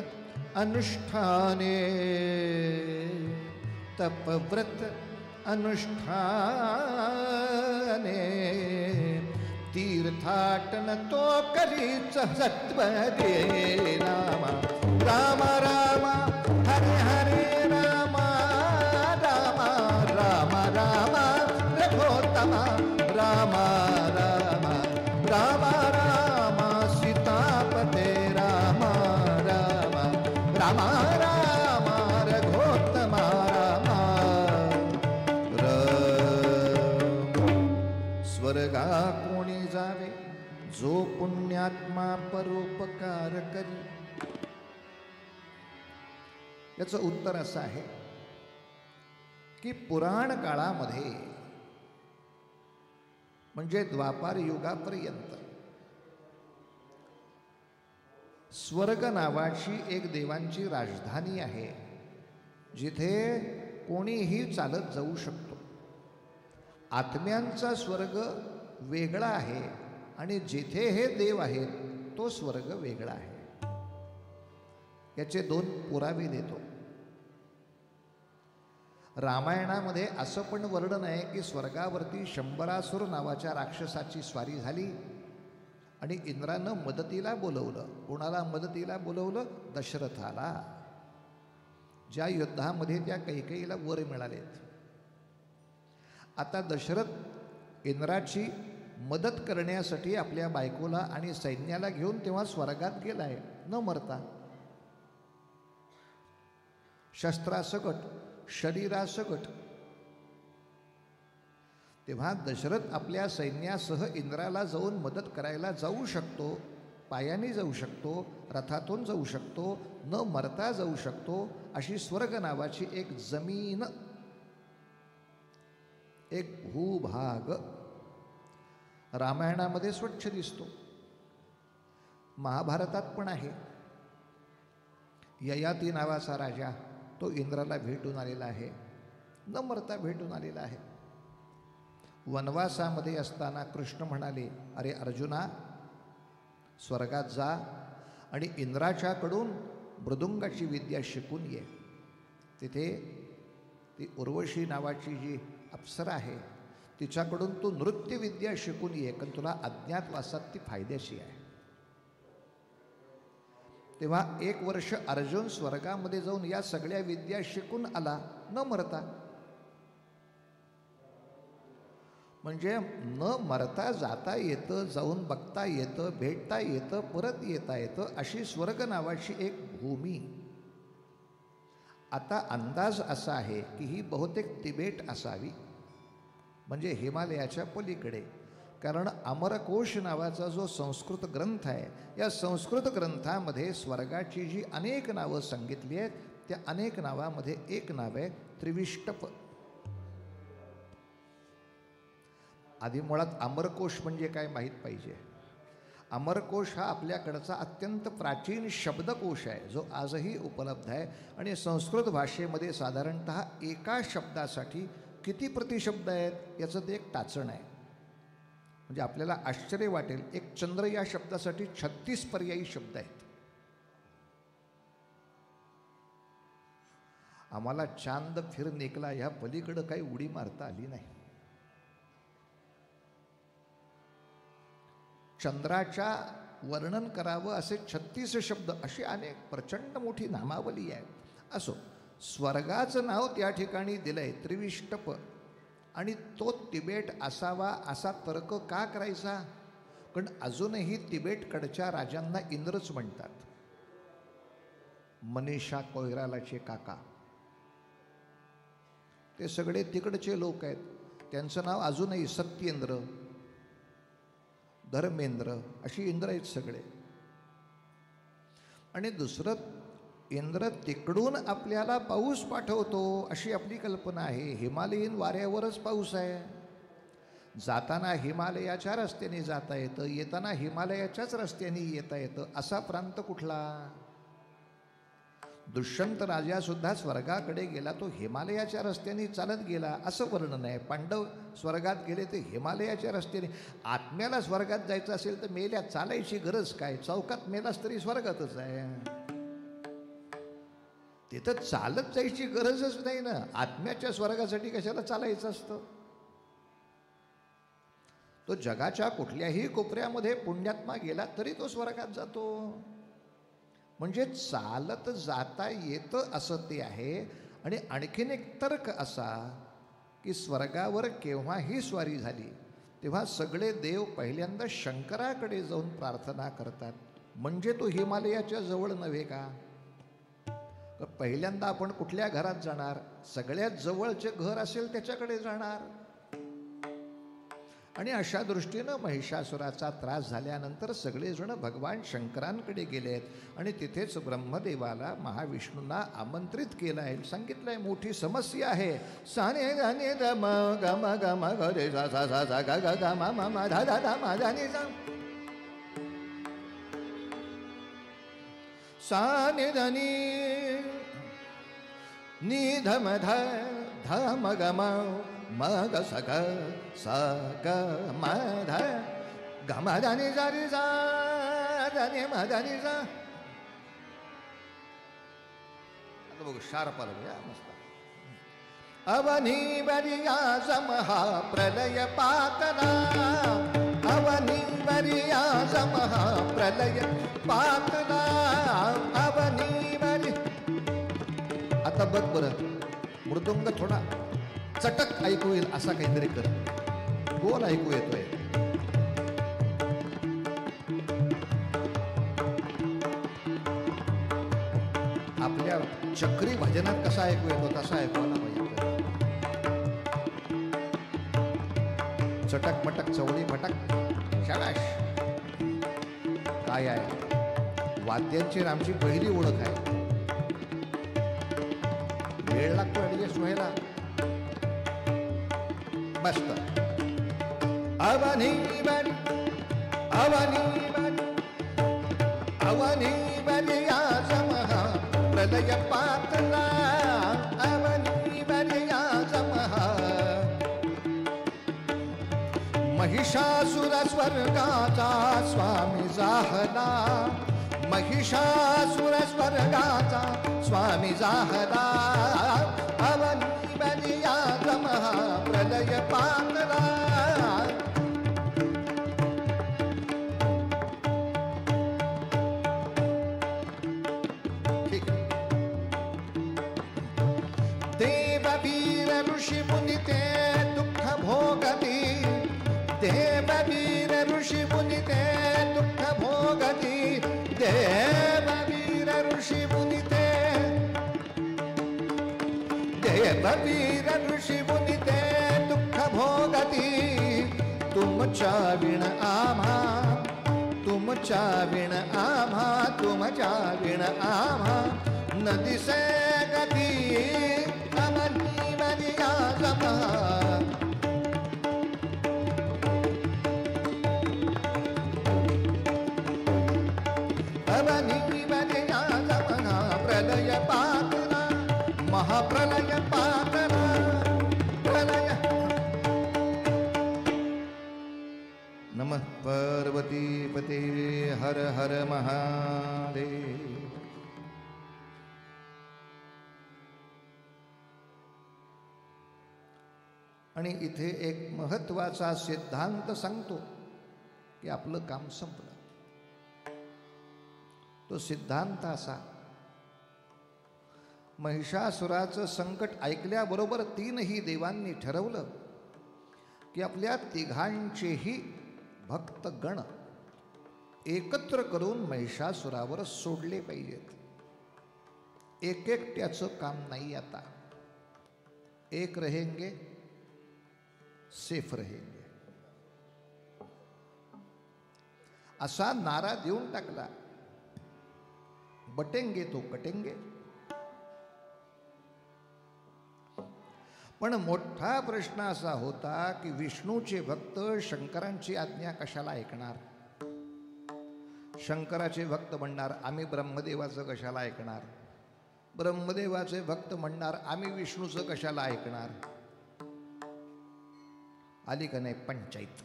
अनुष्ठाने, तप व्रत अनुष्ठाने, तीर्थाटन तो करीच सत्व दे. रामा राम राम हरे हरे राम राम राम राम रघोत्तम राम राम राम राम सीतापते राम राम राम राम रघोत्तम राम स्वर्गा कोणी जावे, जो पुण्यात्मा परोपकार करी. याचं उत्तर असं आहे की पुराण काळामध्ये म्हणजे द्वापार युगापर्यंत स्वर्ग नावाची एक देवांची राजधानी आहे, जिथे कोणीही चालत जाऊ शकतो. आत्म्यांचा स्वर्ग वेगळा आहे आणि जिथे हे देव आहेत तो स्वर्ग वेगळा आहे. याचे 2 पुरावे देतो. रामायणामध्ये असं पण वर्णन आहे की स्वर्गावरती शंबरासुर नावाच्या राक्षसाची स्वारी झाली आणि इंद्रानं मदतीला बोलवलं. कोणाला मदतीला बोलवलं? दशरथाला. ज्या युद्धामध्ये त्या कैकेयीला वर मिळालेत. आता दशरथ इंद्राची मदत करण्यासाठी आपल्या बायकोला आणि सैन्याला घेऊन तेव्हा स्वर्गात गेलाय न मरता. शस्त्रासकट, शरीरासकट. तेव्हा दशरथ आपल्या सैन्यासह इंद्राला जाऊन मदत करायला जाऊ शकतो, पायाने जाऊ शकतो, रथातून जाऊ शकतो, न मरता जाऊ शकतो. अशी स्वर्ग नावाची एक जमीन, एक भूभाग रामायणामध्ये स्वच्छ दिसतो. महाभारतात पण आहे. ययाती नावाचा राजा तो इंद्राला भेटून आलेला आहे, न मरता भेटून आलेला आहे. वनवासामध्ये असताना कृष्ण म्हणाले, अरे अर्जुना, स्वर्गात जा आणि इंद्राच्याकडून मृदुंगाची विद्या शिकून ये. तिथे ती उर्वशी नावाची जी अप्सरा आहे तिच्याकडून तू नृत्यविद्या शिकून ये, कारण तुला अज्ञातवासात ती फायद्याची आहे. तेव्हा 1 वर्ष अर्जुन स्वर्गामध्ये जाऊन या सगळ्या विद्या शिकून आला न मरता. म्हणजे न मरता जाता येतं, जाऊन बघता येतं, भेटता येतं, परत येता येतं, अशी स्वर्ग नावाची एक भूमी. आता अंदाज असा आहे की ही बहुतेक तिबेट असावी, म्हणजे हिमालयाच्या पलीकडे. कारण अमरकोश नावाचा जो संस्कृत ग्रंथ आहे, या संस्कृत ग्रंथामध्ये स्वर्गाची जी अनेक नावं सांगितली आहेत त्या अनेक नावामध्ये एक नाव आहे त्रिविष्टप. आधी मुळात अमरकोश म्हणजे काय माहीत पाहिजे. अमरकोश हा आपल्याकडचा अत्यंत प्राचीन शब्दकोश आहे, जो आजही उपलब्ध आहे. आणि संस्कृत भाषेमध्ये साधारणतः एका शब्दासाठी किती प्रतिशब्द आहेत याचं ते एक टाचण आहे. म्हणजे आपल्याला आश्चर्य वाटेल, एक चंद्र या शब्दासाठी 36 पर्यायी शब्द आहेत. आम्हाला चांद फिर निकला ह्या पलीकडं काही उडी मारता आली नाही. चंद्राच्या वर्णन करावं असे 36 शब्द, अशी अनेक प्रचंड मोठी नामावली आहे. असो, स्वर्गाचं नाव त्या ठिकाणी दिलंय त्रिविष्टप. आणि तो तिबेट असावा असा तर्क का करायचा? कारण अजूनही तिबेटकडच्या राजांना इंद्रच म्हणतात. मनीषा कोयरालाचे काका ते सगळे तिकडचे लोक आहेत. त्यांचं नाव अजूनही सत्येंद्र, धर्मेंद्र अशी इंद्र आहेत सगळे. आणि दुसरं, इंद्र तिकडून आपल्याला पाऊस पाठवतो अशी आपली कल्पना आहे. हिमालयीन वाऱ्यावरच पाऊस आहे. जाताना हिमालयाच्या रस्त्याने जाता येतं, येताना हिमालयाच्याच रस्त्याने येता येतं. असा प्रांत कुठला? दुष्यंत राजा सुद्धा स्वर्गाकडे गेला, तो हिमालयाच्या रस्त्याने चालत गेला असं वर्णन आहे. पांडव स्वर्गात गेले ते हिमालयाच्या रस्त्याने. आत्म्याला स्वर्गात जायचं असेल तर मेल्या चालायची गरज काय? चौकात मेलास तरी स्वर्गातच आहे. तिथं चालत जायची गरजच नाही ना. आत्म्याच्या स्वर्गासाठी कशाला चालायचं असतं? तो जगाच्या कुठल्याही कोपऱ्यामध्ये पुण्यात्मा गेला तरी तो स्वर्गात जातो. म्हणजे चालत जाता येतं असं ते आहे. आणि आणखीन एक तर्क असा की स्वर्गावर केव्हाही स्वारी झाली तेव्हा सगळे देव पहिल्यांदा शंकराकडे जाऊन प्रार्थना करतात. म्हणजे तो हिमालयाच्या जवळ नव्हे का? पहिल्यांदा आपण कुठल्या घरात जाणार? सगळ्यात जवळचे घर असेल त्याच्याकडे जाणार. आणि अशा दृष्टीनं महिषासुराचा त्रास झाल्यानंतर सगळेजण भगवान शंकरांकडे गेले आहेत. आणि तिथेच ब्रह्मदेवाला महाविष्णूंना आमंत्रित केलं आहे. सांगितलंय मोठी समस्या आहे. साने धाने धम गम गम ग सा सा सा सा ग ग ग म म धा धा धा मा धा नि सा. साने धनी नि धम ध धम गम मग सग सग मध गम धनी जारी जा धनी मधनी जा. आता बघू शार्प आलं मस्त. अवनी बरिया समहा प्रलय पातना, अवनी बरिया समहा प्रलय पातना, अवनी बरी. आता बघ बरं, मृदुंग थोडा चटक ऐकू येईल असा काहीतरी कर. गोल ऐकू येतोय. आपल्या चक्री भजनात कसा ऐकू येतो तसा ऐकवायला पाहिजे. चटक मटक चवडी फटक शाबाश. काय आहे? वाद्यांची आमची पहिली ओळख आहे. वेळ लागतो ऍडजस्ट व्हायला. मस्त. अवनी बरी अवनी बरी अवनी बरिया समहा प्रलय पातना, अवनी बरिया समहा. महिषासुर स्वर्गाचा स्वामी जाहला, महिषासुर स्वर्गाचा स्वामी जाहला, अवनी बरिया समहा प्रलय पातना. ठीक. देववीर ऋषी मुनी ते दुःख भोगती, देववीर ऋषी मुनी ते दुःख भोगती, देववीर ऋषी मुनी ते, देववीर ऋषी मुनी ते दुःख भोगती. तुमच्या विण आम्हा, तुमच्या विण आम्हा, तुमच्या विण आम्हा न दिसे गती अवनी मरिया जमा अवनी मरिया जमा प्रलय पातना महाप्रलय पातना प्रलय नमः पार्वती पते हर हर महादेव. आणि इथे एक महत्वाचा सिद्धांत सांगतो की आपलं काम संपलं. तो सिद्धांत असा, महिषासुराचं संकट ऐकल्याबरोबर तीनही देवांनी ठरवलं की आपल्या तिघांचेही भक्तगण एकत्र करून महिषासुरावर सोडले पाहिजेत. एक एकट्याचं काम नाही. आता एक रहेंगे सेफ रहेंगे असा नारा देऊन टाकला. बटेंगे तो कटेंगे. पण मोठा प्रश्न असा होता की विष्णूचे भक्त शंकरांची आज्ञा कशाला ऐकणार. शंकराचे भक्त म्हणणार आम्ही ब्रह्मदेवाचं कशाला ऐकणार. ब्रह्मदेवाचे भक्त म्हणणार आम्ही विष्णूचं कशाला ऐकणार. आली का नाही पंचायत.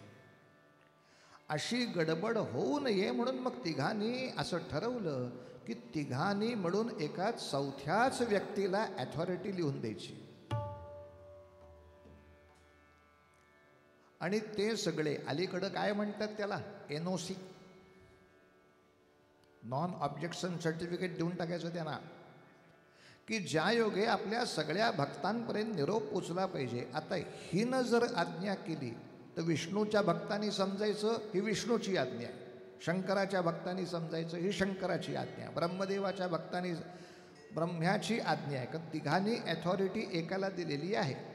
अशी गडबड होऊ नये म्हणून मग तिघांनी असं ठरवलं की तिघांनी म्हणून एका चौथ्याच व्यक्तीला अथॉरिटी लिहून द्यायची. आणि ते सगळे अलीकडं काय म्हणतात त्याला, NOC, नॉन ऑब्जेक्शन सर्टिफिकेट देऊन टाकायचं त्यांना, की ज्या योगे आपल्या सगळ्या भक्तांपर्यंत निरोप पोचला पाहिजे. आता हिनं जर आज्ञा केली तर विष्णूच्या भक्तांनी समजायचं ही विष्णूची आज्ञा आहे, शंकराच्या भक्तांनी समजायचं ही शंकराची आज्ञा आहे, ब्रह्मदेवाच्या भक्तांनी ब्रह्म्याची आज्ञा आहे. कारण तिघांनी अथॉरिटी एकाला दिलेली आहे.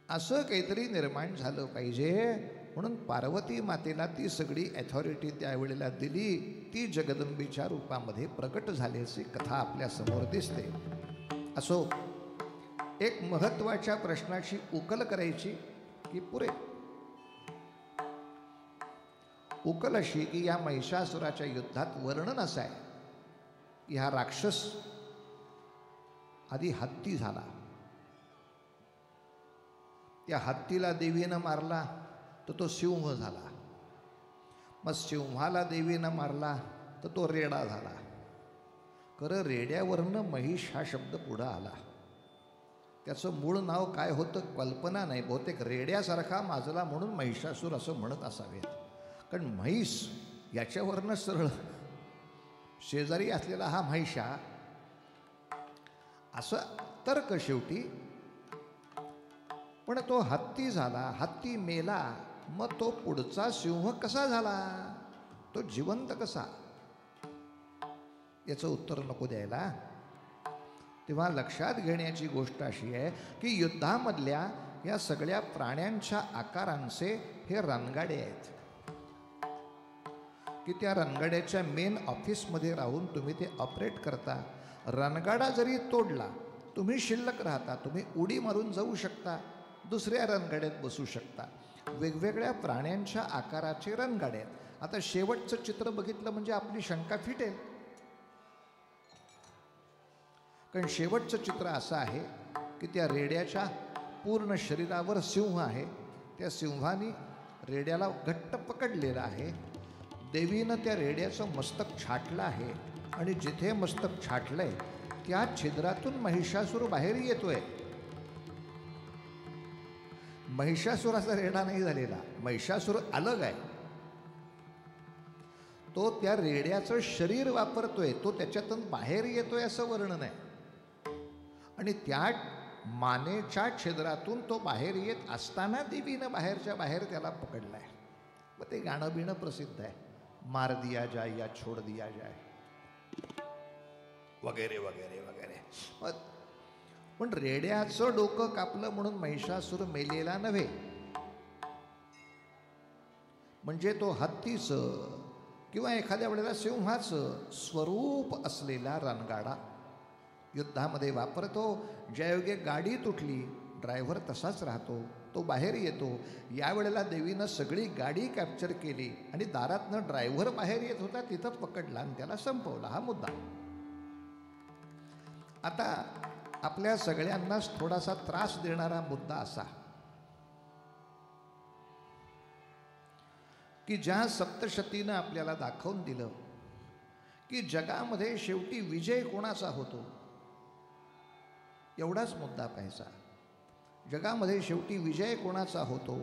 असं काहीतरी निर्माण झालं पाहिजे म्हणून पार्वती मातेला ती सगळी अथॉरिटी त्यावेळेला दिली. ती जगदंबेच्या रूपामध्ये प्रकट झाल्याची कथा आपल्या समोर दिसते. असो, एक महत्वाच्या प्रश्नाची उकल करायची की पुरे. उकल अशी की या महिषासुराच्या युद्धात वर्णन असं आहे की हा राक्षस आधी हत्ती झाला. त्या हत्तीला देवीनं मारला तर तो सिंह झाला. मग सिंहाला देवीनं मारला तर तो रेडा झाला. खरं रेड्यावरनं महिष हा शब्द पुढं आला. त्याचं मूळ नाव काय होतं कल्पना नाही. बहुतेक रेड्यासारखा माजला म्हणून महिषासूर असं म्हणत असावेत. कारण म्हैस याच्यावरनं सरळ शेजारी असलेला हा महिषा असं तर्क शेवटी. पण तो हत्ती झाला, हत्ती मेला, मग तो पुढचा सिंह कसा झाला, तो जिवंत कसा, याचं उत्तर नको द्यायला. तेव्हा लक्षात घेण्याची गोष्ट अशी आहे की युद्धामधल्या या सगळ्या प्राण्यांच्या आकारांचे हे रणगाडे आहेत की त्या रणगाड्याच्या मेन ऑफिसमध्ये राहून तुम्ही ते ऑपरेट करता. रणगाडा जरी तोडला तुम्ही शिल्लक राहता, तुम्ही उडी मारून जाऊ शकता, दुसऱ्या रणगाड्यात बसू शकता. वेगवेगळ्या प्राण्यांच्या आकाराचे रणगाडे आहेत. आता शेवटचं चित्र बघितलं म्हणजे आपली शंका फिटेल. कारण शेवटचं चित्र असं आहे की त्या रेड्याच्या पूर्ण शरीरावर सिंह आहे. त्या सिंहाने रेड्याला घट्ट पकडलेलं आहे. देवीनं त्या रेड्याचं मस्तक छाटलं आहे आणि जिथे मस्तक छाटलंय त्या छिद्रातून महिषासूर बाहेर येतोय. महिषासुराचा रेडा नाही झालेला, महिषासूर अलग आहे. तो त्या रेड्याचं शरीर वापरतोय, तो त्याच्यातून बाहेर येतोय असं वर्णन आहे. आणि त्या मानेच्या छिद्रातून तो बाहेर येत असताना देवीनं बाहेरच्या बाहेर त्याला पकडलाय. मग ते गाणं बिणं प्रसिद्ध आहे, मार दिया जाय या छोड दिया जाय वगैरे वगैरे वगैरे. पण रेड्याचं डोकं कापलं म्हणून महिषासूर मेलेला नव्हे. म्हणजे तो हत्तीचं किंवा एखाद्या वेळेला सिंहाचं स्वरूप असलेला रणगाडा युद्धामध्ये वापरतो. ज्यायोगे गाडी तुटली, ड्रायव्हर तसाच राहतो, तो बाहेर येतो. यावेळेला देवीनं सगळी गाडी कॅप्चर केली आणि दारातनं ड्रायव्हर बाहेर येत होता, तिथं पकडला आणि त्याला संपवला. हा मुद्दा. आता आपल्या सगळ्यांनाच थोडासा त्रास देणारा मुद्दा असा की ज्या सप्तशतीनं आपल्याला दाखवून दिलं की जगामध्ये शेवटी विजय कोणाचा होतो, एवढाच मुद्दा पाहायचा. जगामध्ये शेवटी विजय कोणाचा होतो,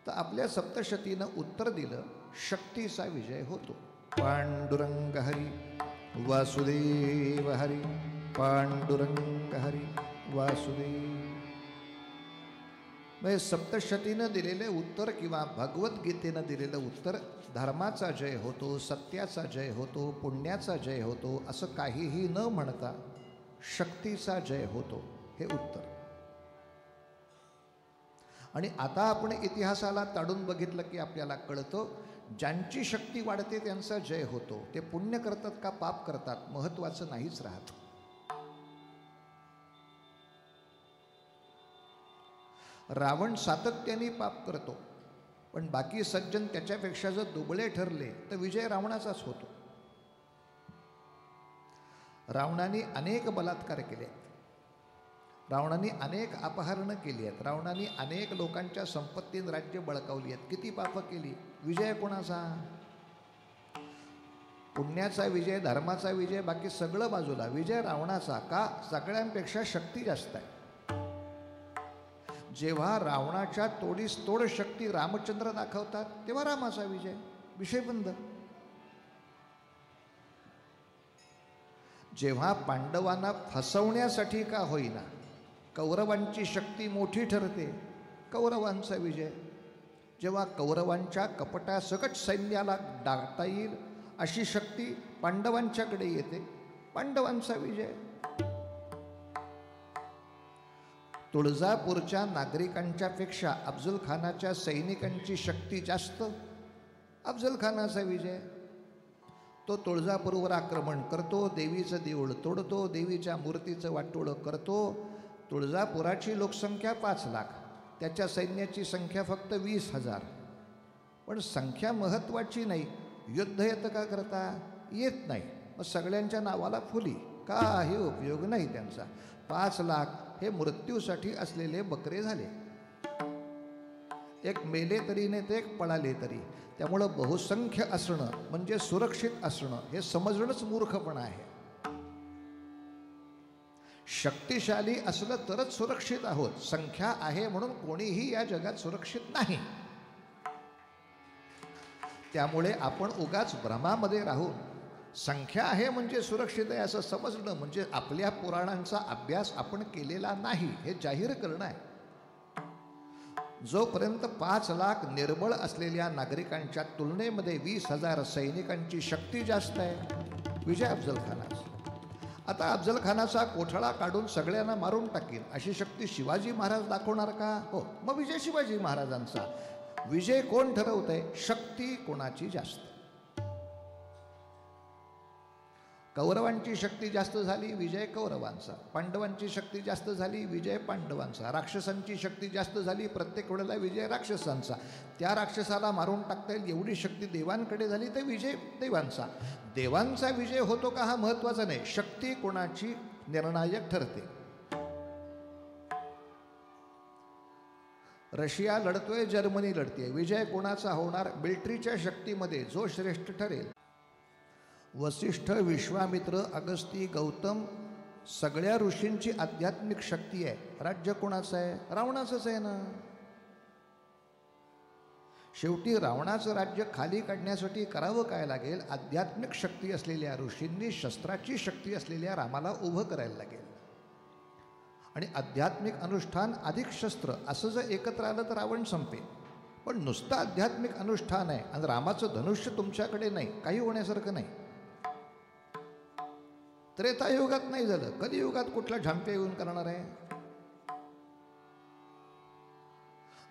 तर आपल्या सप्तशतीनं उत्तर दिलं, शक्तीचा विजय होतो. पांडुरंग हरी वासुदेव हरी, पांडुरंग हरी वासुदेव. म्हणजे सप्तशतीनं दिलेले उत्तर किंवा भगवद्गीतेनं दिलेलं उत्तर, धर्माचा जय होतो, सत्याचा जय होतो, पुण्याचा जय होतो असं काहीही न म्हणता शक्तीचा जय होतो हे उत्तर. आणि आता आपण इतिहासाला ताडून बघितलं की आपल्याला कळतं, ज्यांची शक्ती वाढते त्यांचा जय होतो. ते पुण्य करतात का पाप करतात महत्वाचं नाहीच राहत. रावण सातत्याने पाप करतो, पण बाकी सज्जन त्याच्यापेक्षा जर दुबळे ठरले तर विजय रावणाचाच होतो. रावणाने अनेक बलात्कार केले आहेत, रावणाने अनेक अपहरणं केली आहेत, रावणाने अनेक लोकांच्या संपत्तीत राज्य बळकावली आहेत. किती पापं केली, विजय कोणाचा? पुण्याचा विजय, धर्माचा विजय, बाकी सगळं बाजूला, विजय रावणाचा. का? सगळ्यांपेक्षा शक्ती जास्त आहे. जेव्हा रावणाच्या तोडीस तोड शक्ती रामचंद्र दाखवतात तेव्हा रामाचा विजय, विषय बंद. जेव्हा पांडवांना फसवण्यासाठी का होईना कौरवांची शक्ती मोठी ठरते, कौरवांचा विजय. जेव्हा कौरवांच्या कपटासकट सैन्याला डागता येईल अशी शक्ती पांडवांच्याकडे येते, पांडवांचा विजय. तुळजापूरच्या नागरिकांच्या पेक्षा अफजल खानाच्या सैनिकांची शक्ती जास्त, अफजल खानाचा विजय. तो तुळजापूरवर आक्रमण करतो, देवीचं देऊळ तोडतो, देवीच्या मूर्तीचं वाटोळं करतो. तुळजापुराची लोकसंख्या 5 लाख, त्याच्या सैन्याची संख्या फक्त 20,000. पण संख्या महत्त्वाची नाही, युद्ध येतं का करता? येत नाही. मग सगळ्यांच्या नावाला फुली, काही उपयोग नाही त्यांचा. 5 लाख हे मृत्यूसाठी असलेले बकरे झाले. एक मेले तरी नाही तर एक पळाले तरी. त्यामुळं बहुसंख्य असणं म्हणजे सुरक्षित असणं हे समजणंच मूर्खपणा आहे. शक्तिशाली असलं तरच सुरक्षित आहोत. संख्या आहे म्हणून कोणीही या जगात सुरक्षित नाही. त्यामुळे आपण उगाच भ्रमामध्ये राहून संख्या आहे म्हणजे सुरक्षित आहे असं समजणं म्हणजे आपल्या पुराणांचा अभ्यास आपण केलेला नाही हे जाहीर करणं आहे. जोपर्यंत 5 लाख निर्बळ असलेल्या नागरिकांच्या तुलनेमध्ये 20,000 सैनिकांची शक्ती जास्त आहे, विजय अफजल खानाचा. आता अफजल खानाचा कोठळा काढून सगळ्यांना मारून टाकीन अशी शक्ती शिवाजी महाराज दाखवणार का? हो, मग विजय शिवाजी महाराजांचा. विजय कोण ठरवतंय? शक्ती कोणाची जास्त. कौरवांची शक्ती जास्त झाली, विजय कौरवांचा. पांडवांची शक्ती जास्त झाली, विजय पांडवांचा. राक्षसांची शक्ती जास्त झाली, प्रत्येक वेळेला विजय राक्षसांचा. त्या राक्षसाला मारून टाकता येईल एवढी शक्ती देवांकडे झाली तर विजय देवांचा. देवांचा विजय होतो का हा महत्त्वाचा नाही, शक्ती कोणाची निर्णायक ठरते. रशिया लढतोय, जर्मनी लढतेय, विजय कोणाचा होणार? मिलिटरीच्या शक्तीमध्ये जो श्रेष्ठ ठरेल. वसिष्ठ, विश्वामित्र, अगस्ती, गौतम सगळ्या ऋषींची आध्यात्मिक शक्ती आहे. राज्य कोणाचं आहे? रावणाचंच आहे ना. शेवटी रावणाचं राज्य खाली काढण्यासाठी करावं काय लागेल? आध्यात्मिक शक्ती असलेल्या ऋषींनी शस्त्राची शक्ती असलेल्या रामाला उभं करायला लागेल. आणि आध्यात्मिक अनुष्ठान अधिक शस्त्र असं जर एकत्र आलं तर रावण संपेल. पण नुसतं आध्यात्मिक अनुष्ठान आहे आणि रामाचं धनुष्य तुमच्याकडे नाही, काही होण्यासारखं नाही. त्रेतायुगात नाही झालं, कलियुगात कुठला झांप्या येऊन करणार आहे?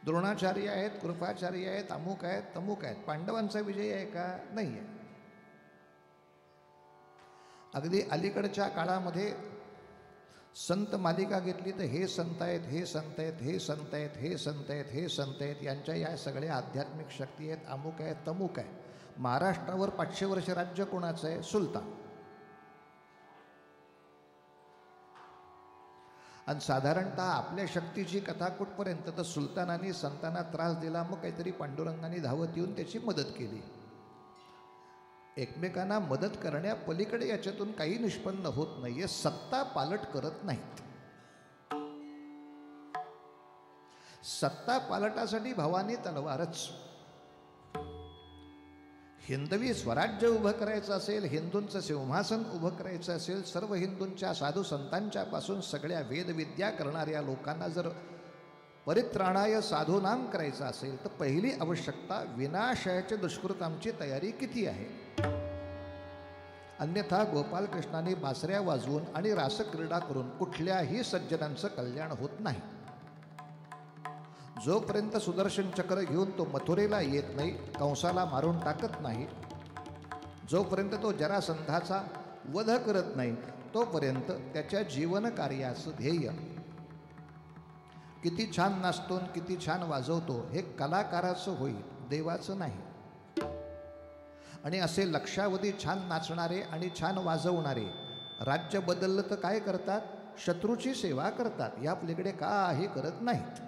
द्रोणाचार्य आहेत, कृपाचार्य आहेत, अमुक आहेत, तमुक आहेत. पांडवांचा विजय आहे का? नाही आहे. अगदी अलीकडच्या काळामध्ये संत मालिका घेतली तर हे संत आहेत, हे संत आहेत, हे संत आहेत, हे संत आहेत, हे संत आहेत, यांच्या या सगळ्या आध्यात्मिक शक्ती आहेत, अमुक आहे, तमुक आहे. महाराष्ट्रावर 500 वर्ष राज्य कोणाचं आहे? सुलतान. आणि साधारणतः आपल्या शक्तीची कथा कुठपर्यंत? तर सुलतानांनी संतांना त्रास दिला, मग काहीतरी पांडुरंगाने धावत येऊन त्याची मदत केली. एकमेकांना मदत करण्या पलीकडे याच्यातून काही निष्पन्न होत नाहीये. सत्ता पालट करत नाहीत. सत्ता पालटासाठी भवानी तलवारच. हिंदवी स्वराज्य उभं करायचं असेल, हिंदूंचं सिंहासन उभं करायचं असेल, सर्व हिंदूंच्या साधू संतांच्या पासून सगळ्या वेदविद्या करणाऱ्या लोकांना जर परित्राणाय साधूनाम करायचं असेल तर पहिली आवश्यकता विनाशयाच्या दुष्कृतांची तयारी किती आहे. अन्यथा गोपालकृष्णाने बासऱ्या वाजवून आणि रासक्रीडा करून कुठल्याही सज्जनांचं कल्याण होत नाही. जोपर्यंत सुदर्शन चक्र घेऊन तो मथुरेला येत नाही, कंसाला मारून टाकत नाही, जोपर्यंत तो जरासंधाचा वध करत नाही, तोपर्यंत त्याच्या जीवन कार्याचं ध्येय किती छान नाचतो, किती छान वाजवतो हे कलाकाराचं होईल, देवाचं नाही. आणि असे लक्षावधी छान नाचणारे आणि छान वाजवणारे राज्य बदललं तर काय करतात? शत्रूची सेवा करतात. या पलीकडे काही करत नाहीत.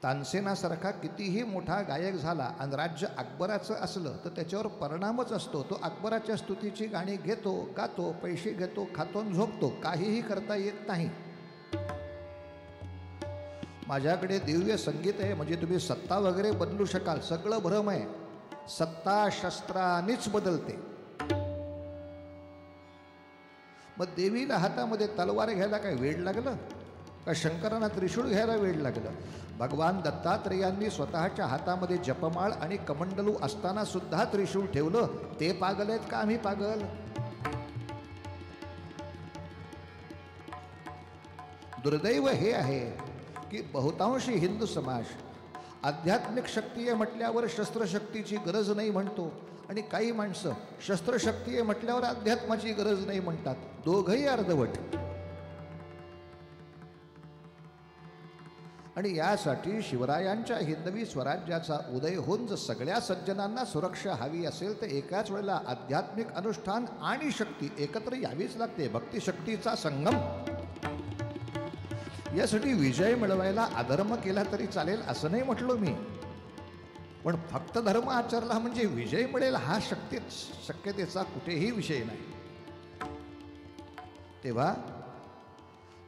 तानसेनासारखा कितीही मोठा गायक झाला आणि राज्य अकबराचं असलं तर त्याच्यावर परिणामच असतो. तो अकबराच्या स्तुतीची गाणी घेतो, गातो, पैसे घेतो, खातो, झोपतो, काहीही करता येत नाही. माझ्याकडे दिव्य संगीत आहे म्हणजे तुम्ही सत्ता वगैरे बदलू शकाल, सगळं भ्रम आहे. सत्ता शस्त्रानेच बदलते. मग देवीला हातामध्ये तलवार घ्यायला काय वेळ लागलं का? शंकरांना त्रिशूळ घ्यायला वेळ लागलं? भगवान दत्तात्रेयांनी स्वतःच्या हातामध्ये जपमाळ आणि कमंडलू असताना सुद्धा त्रिशूळ ठेवलं. ते पागल आहेत का आम्ही पागल? दुर्दैव हे आहे की बहुतांशी हिंदू समाज आध्यात्मिक शक्ती आहे म्हटल्यावर शस्त्रशक्तीची गरज नाही म्हणतो, आणि काही माणसं शस्त्रशक्ती आहे म्हटल्यावर अध्यात्माची गरज नाही म्हणतात. दोघंही अर्धवट. आणि यासाठी शिवरायांच्या हिंदवी स्वराज्याचा उदय होऊन जर सगळ्या सज्जनांना सुरक्षा हवी असेल तर एकाच वेळेला आध्यात्मिक अनुष्ठान आणि शक्ती एकत्र यावीच लागते. भक्तिशक्तीचा संगम. यासाठी विजय मिळवायला अधर्म केला तरी चालेल असं नाही म्हटलो मी, पण फक्त धर्म आचरला म्हणजे विजय मिळेल हा शक्यतेचा कुठेही विषय नाही. तेव्हा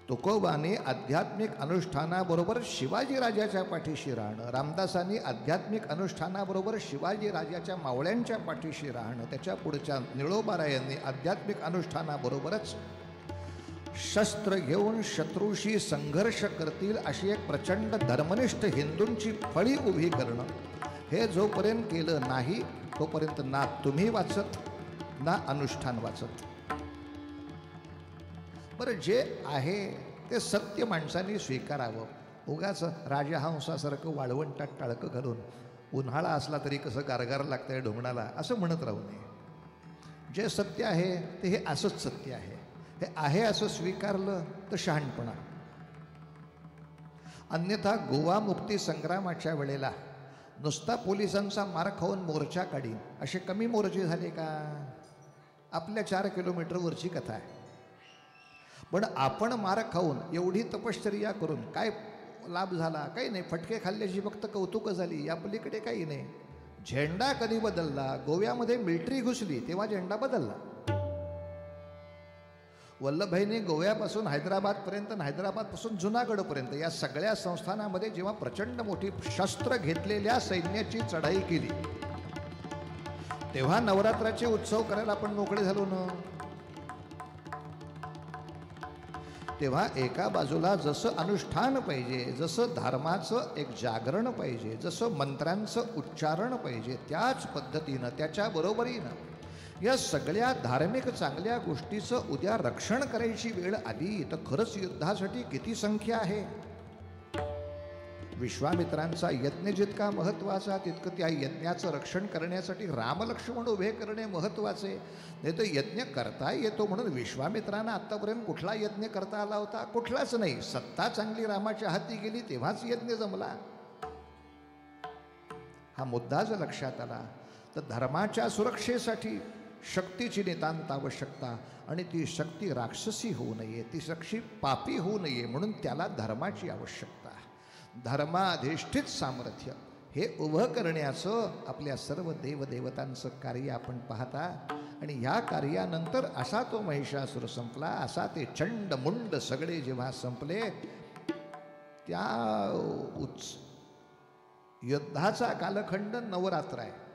तुकोबाने आध्यात्मिक अनुष्ठानाबरोबर शिवाजी राजाच्या पाठीशी राहणं, रामदासांनी आध्यात्मिक अनुष्ठानाबरोबर शिवाजी राजाच्या मावळ्यांच्या पाठीशी राहणं, त्याच्या पुढच्या निळोबारायांनी आध्यात्मिक अनुष्ठानाबरोबरच शस्त्र घेऊन शत्रूशी संघर्ष करतील अशी एक प्रचंड धर्मनिष्ठ हिंदूंची फळी उभी करणं, हे जोपर्यंत केलं नाही तोपर्यंत ना तुम्ही वाचत ना अनुष्ठान वाचत. बरं, जे आहे ते सत्य माणसांनी स्वीकारावं. उगाच राजहंसासारखं वाळवंटात टाळकं घालून उन्हाळा असला तरी कसं गारगार लागतंय ढोंगणाला असं म्हणत राहू नये. जे सत्य आहे ते हे असंच सत्य आहे, हे आहे असं स्वीकारलं तर शहाणपणा. अन्यथा गोवा मुक्ती संग्रामाच्या वेळेला नुसता पोलिसांचा मार खाऊन मोर्चा काढीन असे कमी मोर्चे झाले का? आपल्या 4 किलोमीटरवरची कथा आहे. पण आपण मार खाऊन एवढी तपश्चर्या करून काय लाभ झाला? काही नाही. फटके खाल्ल्याची फक्त कौतुकं झाली, या पलीकडे काही नाही. झेंडा कधी बदलला? गोव्यामध्ये मिलिटरी घुसली तेव्हा झेंडा बदलला. वल्लभभाईंनी गोव्यापासून हैदराबादपर्यंत, हैदराबादपासून जुनागडपर्यंत या सगळ्या संस्थानामध्ये जेव्हा प्रचंड मोठी शस्त्र घेतलेल्या सैन्याची चढाई केली तेव्हा नवरात्राचे उत्सव करायला आपण मोकळे झालो ना. तेव्हा एका बाजूला जसं अनुष्ठान पाहिजे, जसं धर्माचं एक जागरण पाहिजे, जसं मंत्रांचं उच्चारण पाहिजे, त्याच पद्धतीनं त्याच्या बरोबरीनं या सगळ्या धार्मिक चांगल्या गोष्टीचं उद्या रक्षण करायची वेळ आली तर खरंच युद्धासाठी किती संख्या आहे? विश्वामित्रांचा यज्ञ जितका महत्त्वाचा तितकं त्या यज्ञाचं रक्षण करण्यासाठी रामलक्ष्मण उभे करणे महत्त्वाचे. नाही तर यज्ञ करता येतो म्हणून विश्वामित्रांना आत्तापर्यंत कुठला यज्ञ करता आला होता? कुठलाच नाही. सत्ता चांगली रामाच्या हाती गेली तेव्हाच यज्ञ जमला. हा मुद्दा जर लक्षात आला तर धर्माच्या सुरक्षेसाठी शक्तीची नितांत आवश्यकता, आणि ती शक्ती राक्षसी होऊ नये, ती शक्ती पापी होऊ नये म्हणून त्याला धर्माची आवश्यकता. धर्माधिष्ठित सामर्थ्य हे उभं करण्याचं आपल्या सर्व देवदेवतांचं कार्य आपण पाहता. आणि ह्या कार्यानंतर असा तो महिषासुर संपला, असा ते चंड मुंड सगळे जेव्हा संपले, त्या युद्धाचा कालखंड नवरात्र आहे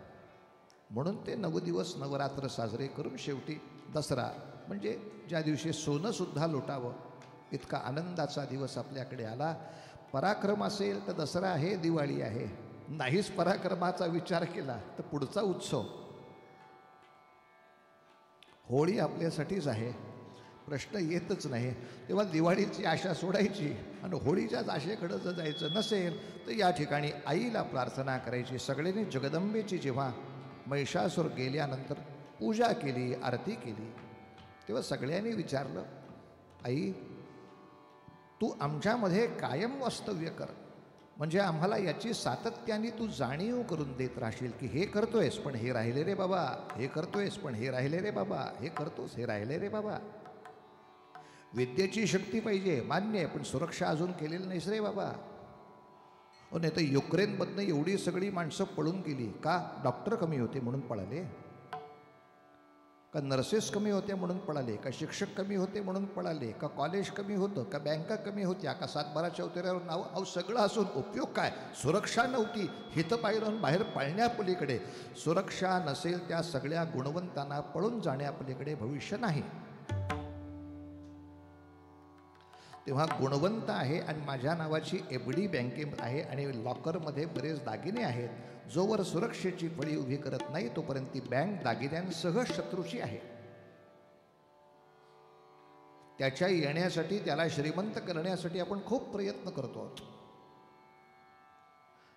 म्हणून ते 9 दिवस नवरात्र साजरे करून शेवटी दसरा म्हणजे ज्या दिवशी सोनंसुद्धा लुटावं इतका आनंदाचा दिवस आपल्याकडे आला. पराक्रम असेल तर दसरा आहे, दिवाळी आहे. नाहीच पराक्रमाचा विचार केला तर पुढचा उत्सव होळी आपल्यासाठीच आहे, प्रश्न येतच नाही. तेव्हा दिवाळीची आशा सोडायची आणि होळीच्याच आशेकडं जर जायचं नसेल तर या ठिकाणी आईला प्रार्थना करायची. सगळ्यांनी जगदंबेची जेव्हा महिषासुर गेल्यानंतर पूजा केली, आरती केली, तेव्हा सगळ्यांनी विचारलं, आई तू आमच्यामध्ये कायम वास्तव्य कर, म्हणजे आम्हाला याची सातत्याने तू जाणीव करून देत राहशील की हे करतोयस पण हे राहिले रे बाबा, हे करतोयस पण हे राहिले रे बाबा, हे करतोस हे राहिले रे बाबा. विद्येची शक्ती पाहिजे मान्य आहे, पण सुरक्षा अजून केलेली नाहीस रे बाबा. नाही तर युक्रेनमधनं एवढी सगळी माणसं पळून गेली का? डॉक्टर कमी होते म्हणून पळाले का? नर्सेस कमी होत्या म्हणून पळाले का? शिक्षक कमी होते म्हणून पळाले का? कॉलेज कमी होतं का? बँका कमी होत्या का? सातबाराच्या उतार्यावर नाव अहो सगळं असून उपयोग काय? सुरक्षा नव्हती. हितं पाहिलं बाहेर पळण्यापलीकडे. सुरक्षा नसेल त्या सगळ्या गुणवंतांना पळून जाण्यापलीकडे भविष्य नाही. तेव्हा गुणवंत आहे आणि माझ्या नावाची FD बँकेत आहे आणि लॉकरमध्ये बरेच दागिने आहेत. जोवर सुरक्षेची फळी उभी करत नाही तोपर्यंत ती बँक दागिन्यांसह शत्रूची आहे. त्याच्या येण्यासाठी, त्याला श्रीमंत करण्यासाठी आपण खूप प्रयत्न करतो.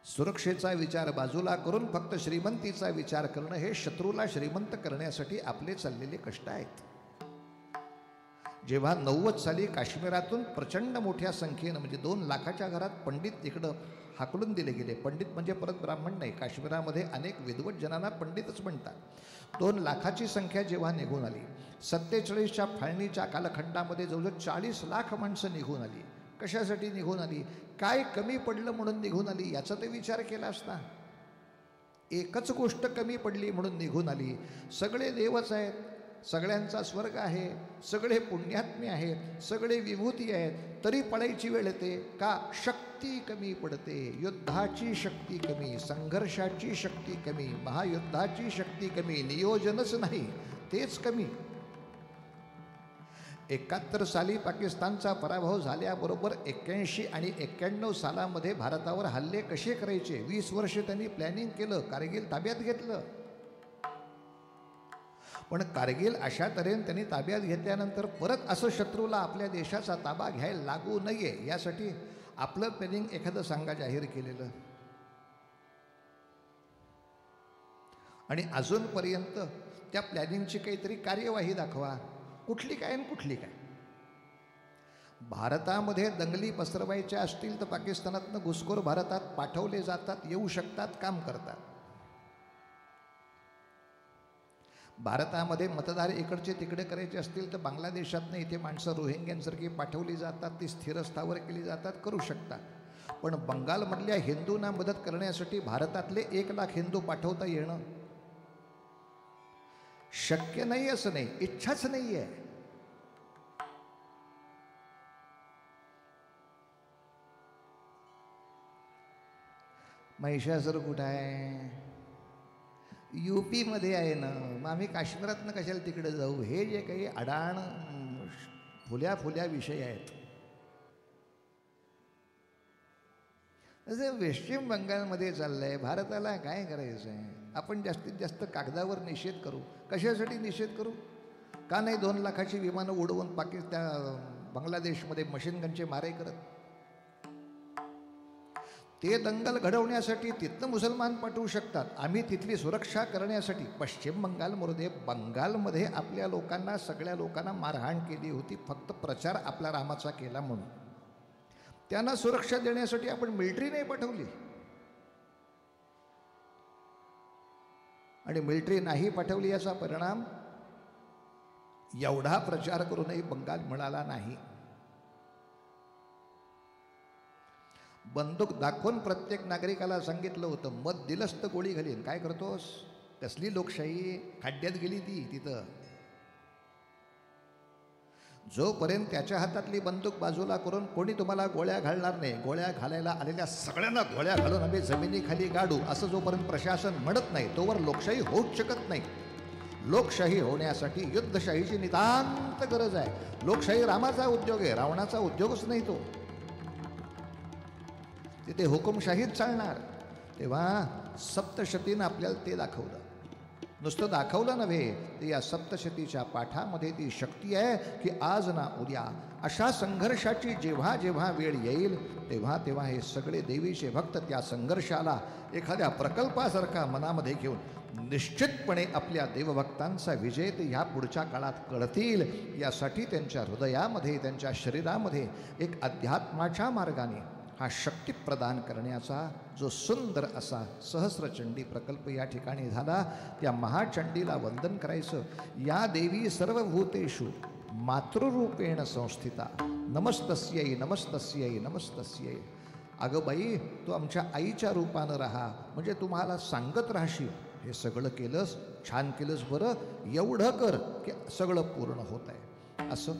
सुरक्षेचा विचार बाजूला करून फक्त श्रीमंतीचा विचार करणं हे शत्रूला श्रीमंत करण्यासाठी आपले चाललेले कष्ट आहेत. जेव्हा 90 साली काश्मीरातून प्रचंड मोठ्या संख्येनं म्हणजे 2 लाखाच्या घरात पंडित इकडं हाकलून दिले गेले. पंडित म्हणजे परत ब्राह्मण नाही, काश्मीरामध्ये अनेक विद्वत जनांना पंडितच म्हणतात. 2 लाखाची संख्या जेव्हा निघून आली, 47च्या फाळणीच्या कालखंडामध्ये जवळजवळ 40 लाख माणसं निघून आली. कशासाठी निघून आली? काय कमी पडलं म्हणून निघून आली याचा ते विचार केला असता. एकच गोष्ट कमी पडली म्हणून निघून आली. सगळे देवच आहेत, सगळ्यांचा स्वर्ग आहे, सगळे पुण्यात्मे आहेत, सगळे विभूती आहेत, तरी पळायची वेळ येते का? शक्ती कमी पडते. युद्धाची शक्ती कमी, संघर्षाची शक्ती कमी, महायुद्धाची शक्ती कमी, नियोजनच नाही तेच कमी. 71 साली पाकिस्तानचा पराभव झाल्याबरोबर 81 आणि 91 सालामध्ये भारतावर हल्ले कसे करायचे 20 वर्ष त्यांनी प्लॅनिंग केलं. कारगिल ताब्यात घेतलं, पण कारगिल अशा तऱ्हेने त्यांनी ताब्यात घेतल्यानंतर परत असं शत्रूला आपल्या देशाचा ताबा घ्यायला लागू नये यासाठी आपलं प्लॅनिंग एखादं सांगा जाहीर केलेलं. आणि अजूनपर्यंत त्या प्लॅनिंगची काहीतरी कार्यवाही दाखवा. कुठली काय आणि कुठली काय? भारतामध्ये दंगली पसरवायच्या असतील तर पाकिस्तानातनं घुसखोर भारतात पाठवले जातात, येऊ शकतात, काम करतात. भारतामध्ये मतदार इकडचे तिकडे करायचे असतील तर बांगलादेशातनं इथे माणसं रोहिंग्यांसारखी पाठवली जातात, ती स्थिरस्थावर केली जातात, करू शकतात. पण बंगालमधल्या हिंदूंना मदत करण्यासाठी भारतातले 1 लाख हिंदू पाठवता येणं शक्य नाही असं नाही, इच्छाच नाही आहे. महिषासुर कुठं आहे? UP-मध्ये आहे ना. मग आम्ही काश्मीरातनं कशाला तिकडे जाऊ? हे जे काही अडाण फुल्या विषय आहेत. जसं पश्चिम बंगालमध्ये चाललं आहे, भारताला काय करायचं आहे? आपण जास्तीत जास्त कागदावर निषेध करू. कशासाठी निषेध करू? का नाही 2 लाखाची विमानं उडवून बांगलादेशमध्ये मशीन गनचे मारे करत? ते दंगल घडवण्यासाठी तिथनं मुसलमान पाठवू शकतात. आम्ही तिथली सुरक्षा करण्यासाठी पश्चिम बंगालमध्ये बंगालमध्ये आपल्या लोकांना सगळ्या लोकांना मारहाण केली होती फक्त प्रचार आपला रामाचा केला म्हणून. त्यांना सुरक्षा देण्यासाठी आपण मिलिटरी नाही पाठवली. आणि मिलिटरी नाही पाठवली याचा परिणाम एवढा प्रचार करूनही बंगाल मिळाला नाही. बंदूक दाखवून प्रत्येक नागरिकाला सांगितलं होतं, मत दिलंस तर गोळी घालीन. काय करतोस? कसली लोकशाही? खड्ड्यात गेली ती तिथं. जोपर्यंत त्याच्या हातातली बंदूक बाजूला करून कोणी तुम्हाला गोळ्या घालणार नाही, गोळ्या घालायला आलेल्या सगळ्यांना गोळ्या घालून आम्ही जमिनीखाली गाडू असं जोपर्यंत प्रशासन म्हणत नाही तोवर लोकशाही होऊच शकत नाही. लोकशाही होण्यासाठी युद्धशाहीची नितांत गरज आहे. लोकशाही रामाचा उद्योग आहे, रावणाचा उद्योगच नाही तो. तिथे हुकुमशाहीच चालणार. तेव्हा सप्तशतीनं आपल्याला ते दाखवलं. नुसतं दाखवलं नव्हे, तर या सप्तशतीच्या पाठामध्ये ती शक्ती आहे की आज ना उद्या अशा संघर्षाची जेव्हा जेव्हा वेळ येईल तेव्हा तेव्हा हे सगळे देवीचे भक्त त्या संघर्षाला एखाद्या प्रकल्पासारखा मनामध्ये घेऊन निश्चितपणे आपल्या देवभक्तांचा विजय ते ह्या पुढच्या काळात कळतील. यासाठी त्यांच्या हृदयामध्ये त्यांच्या शरीरामध्ये एक अध्यात्माच्या मार्गाने हा शक्ती प्रदान करण्याचा जो सुंदर असा सहस्रचंडी प्रकल्प या ठिकाणी झाला. त्या महाचंडीला वंदन करायचं. या देवी सर्वभूतेषु मातृरूपेण संस्थिता नमस्तस्यै नमस्तस्यै नमस्तस्यै. अगं बाई, तू आमच्या आईच्या रूपानं राहा म्हणजे तुम्हाला सांगत राहशील. हे सगळं केलंस, छान केलंस, बरं एवढं कर की सगळं पूर्ण होत आहे. असं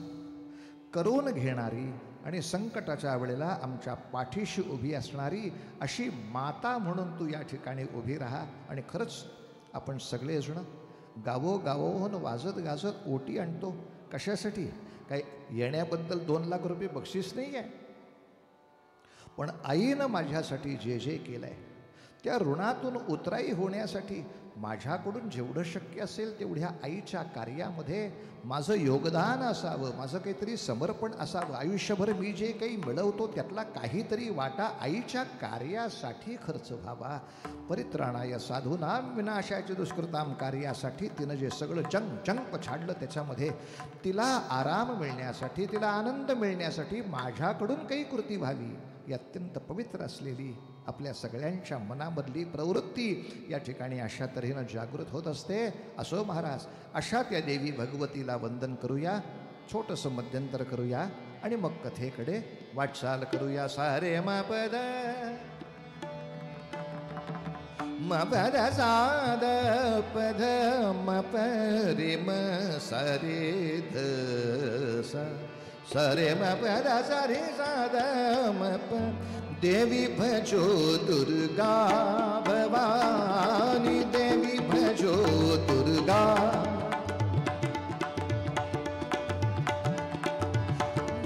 करून घेणारी आणि संकटाच्या वेळेला आमच्या पाठीशी उभी असणारी अशी माता म्हणून तू या ठिकाणी उभी राहा. आणि खरंच आपण सगळेजण गावोगावोहून वाजत गाजत ओटी आणतो. कशासाठी? काही येण्याबद्दल 2 लाख रुपये बक्षीस नाही आहे, पण आईनं माझ्यासाठी जे जे केलं आहे त्या ऋणातून उतराई होण्यासाठी माझ्याकडून जेवढं शक्य असेल तेवढ्या आईच्या कार्यामध्ये माझं योगदान असावं, माझं काहीतरी समर्पण असावं. आयुष्यभर मी जे काही मिळवतो त्यातला काहीतरी वाटा आईच्या कार्यासाठी खर्च व्हावा. परित्राणाय साधूनां विनाशाय दुष्कृतां कार्यासाठी तिनं जे सगळं जंग पछाडलं त्याच्यामध्ये तिला आराम मिळण्यासाठी, तिला आनंद मिळण्यासाठी माझ्याकडून काही कृती व्हावी. ही अत्यंत पवित्र असलेली आपल्या सगळ्यांच्या मनामधली प्रवृत्ती या ठिकाणी अशा तऱ्हेनं जागृत होत असते. असो महाराज, अशा त्या देवी भगवतीला वंदन करूया, छोटंसं मध्यंतर करूया आणि मग कथेकडे वाटचाल करूया. सारे मपद मपद साद पद मप रे म सारे ध सा सरे मपद सारे साद मप. देवी भजो दुर्गा भवानी, देवी भजो दुर्गा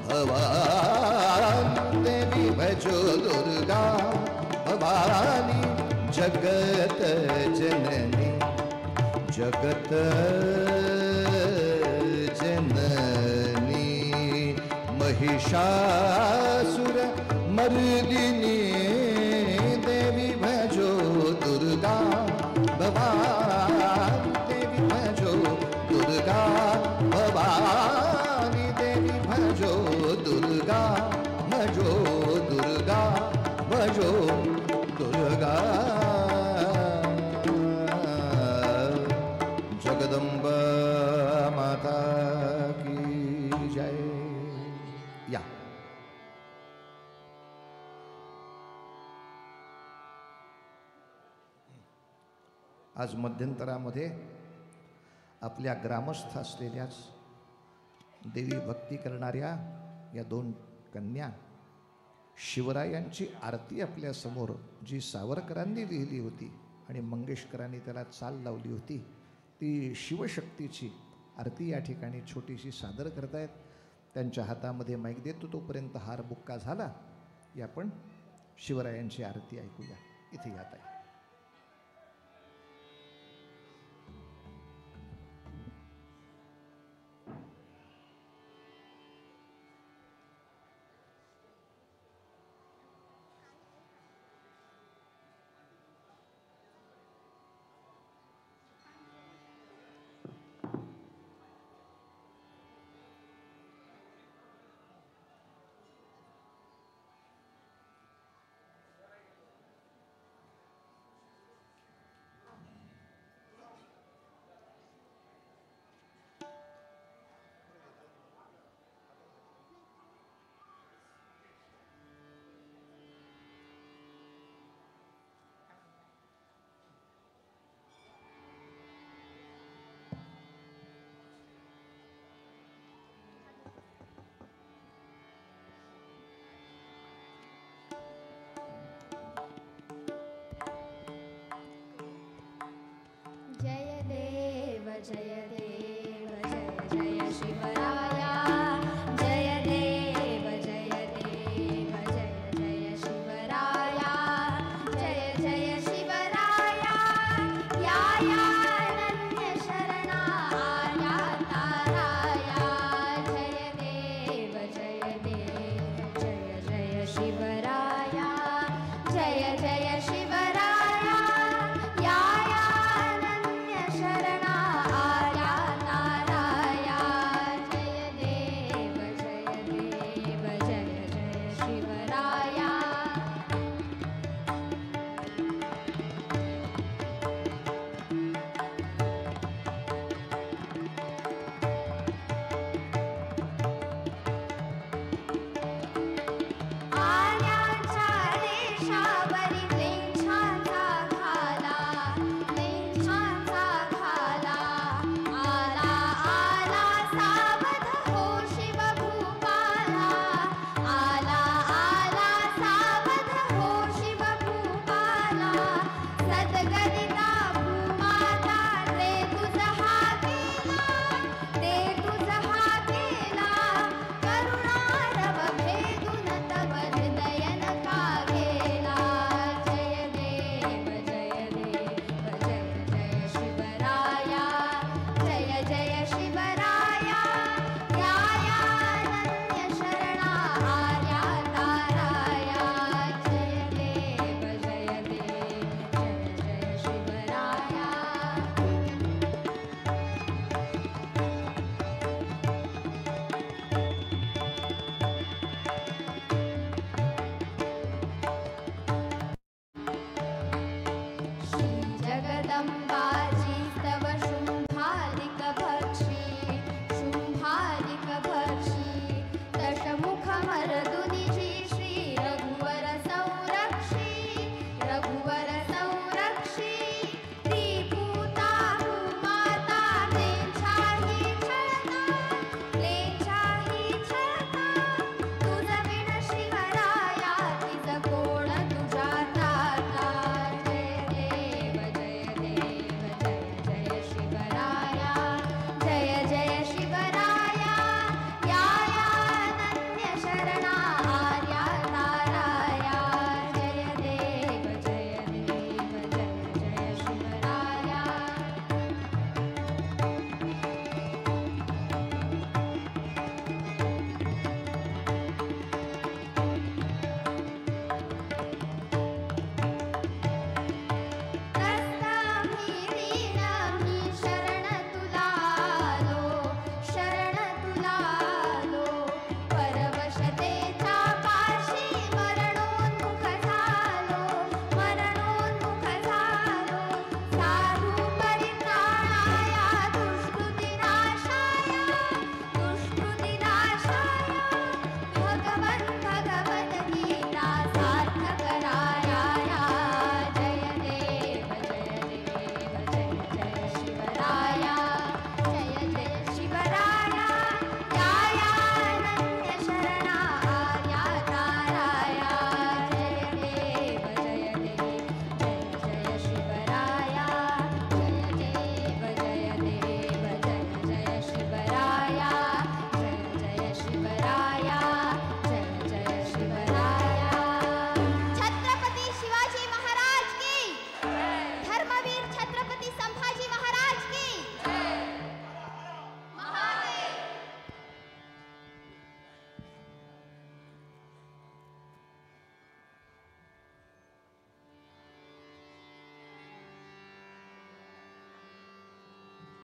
भवानी, देवी भजो दुर्गा भवानी. जगत जननी जगत जननी महिषासुर मर्दिनी. देवी भजो दुर्गा भवानी, देवी भजो दुर्गा भवानी, देवी भजो दुर्गा भजो दुर्गा भजो दुर्गा. जगदंबा माता की जय. या आज मध्यंतरामध्ये आपल्या ग्रामस्थ असलेल्याच देवी भक्ती करणाऱ्या या 2 कन्या शिवरायांची आरती आपल्यासमोर जी सावरकरांनी लिहिली होती आणि मंगेशकरांनी त्याला चाल लावली होती, ती शिवशक्तीची आरती या ठिकाणी छोटीशी सादर करतायत. त्यांच्या हातामध्ये माईक देतो तोपर्यंत हार बुक्का झाला. या आपण शिवरायांची आरती ऐकूया. इथे यात आहे.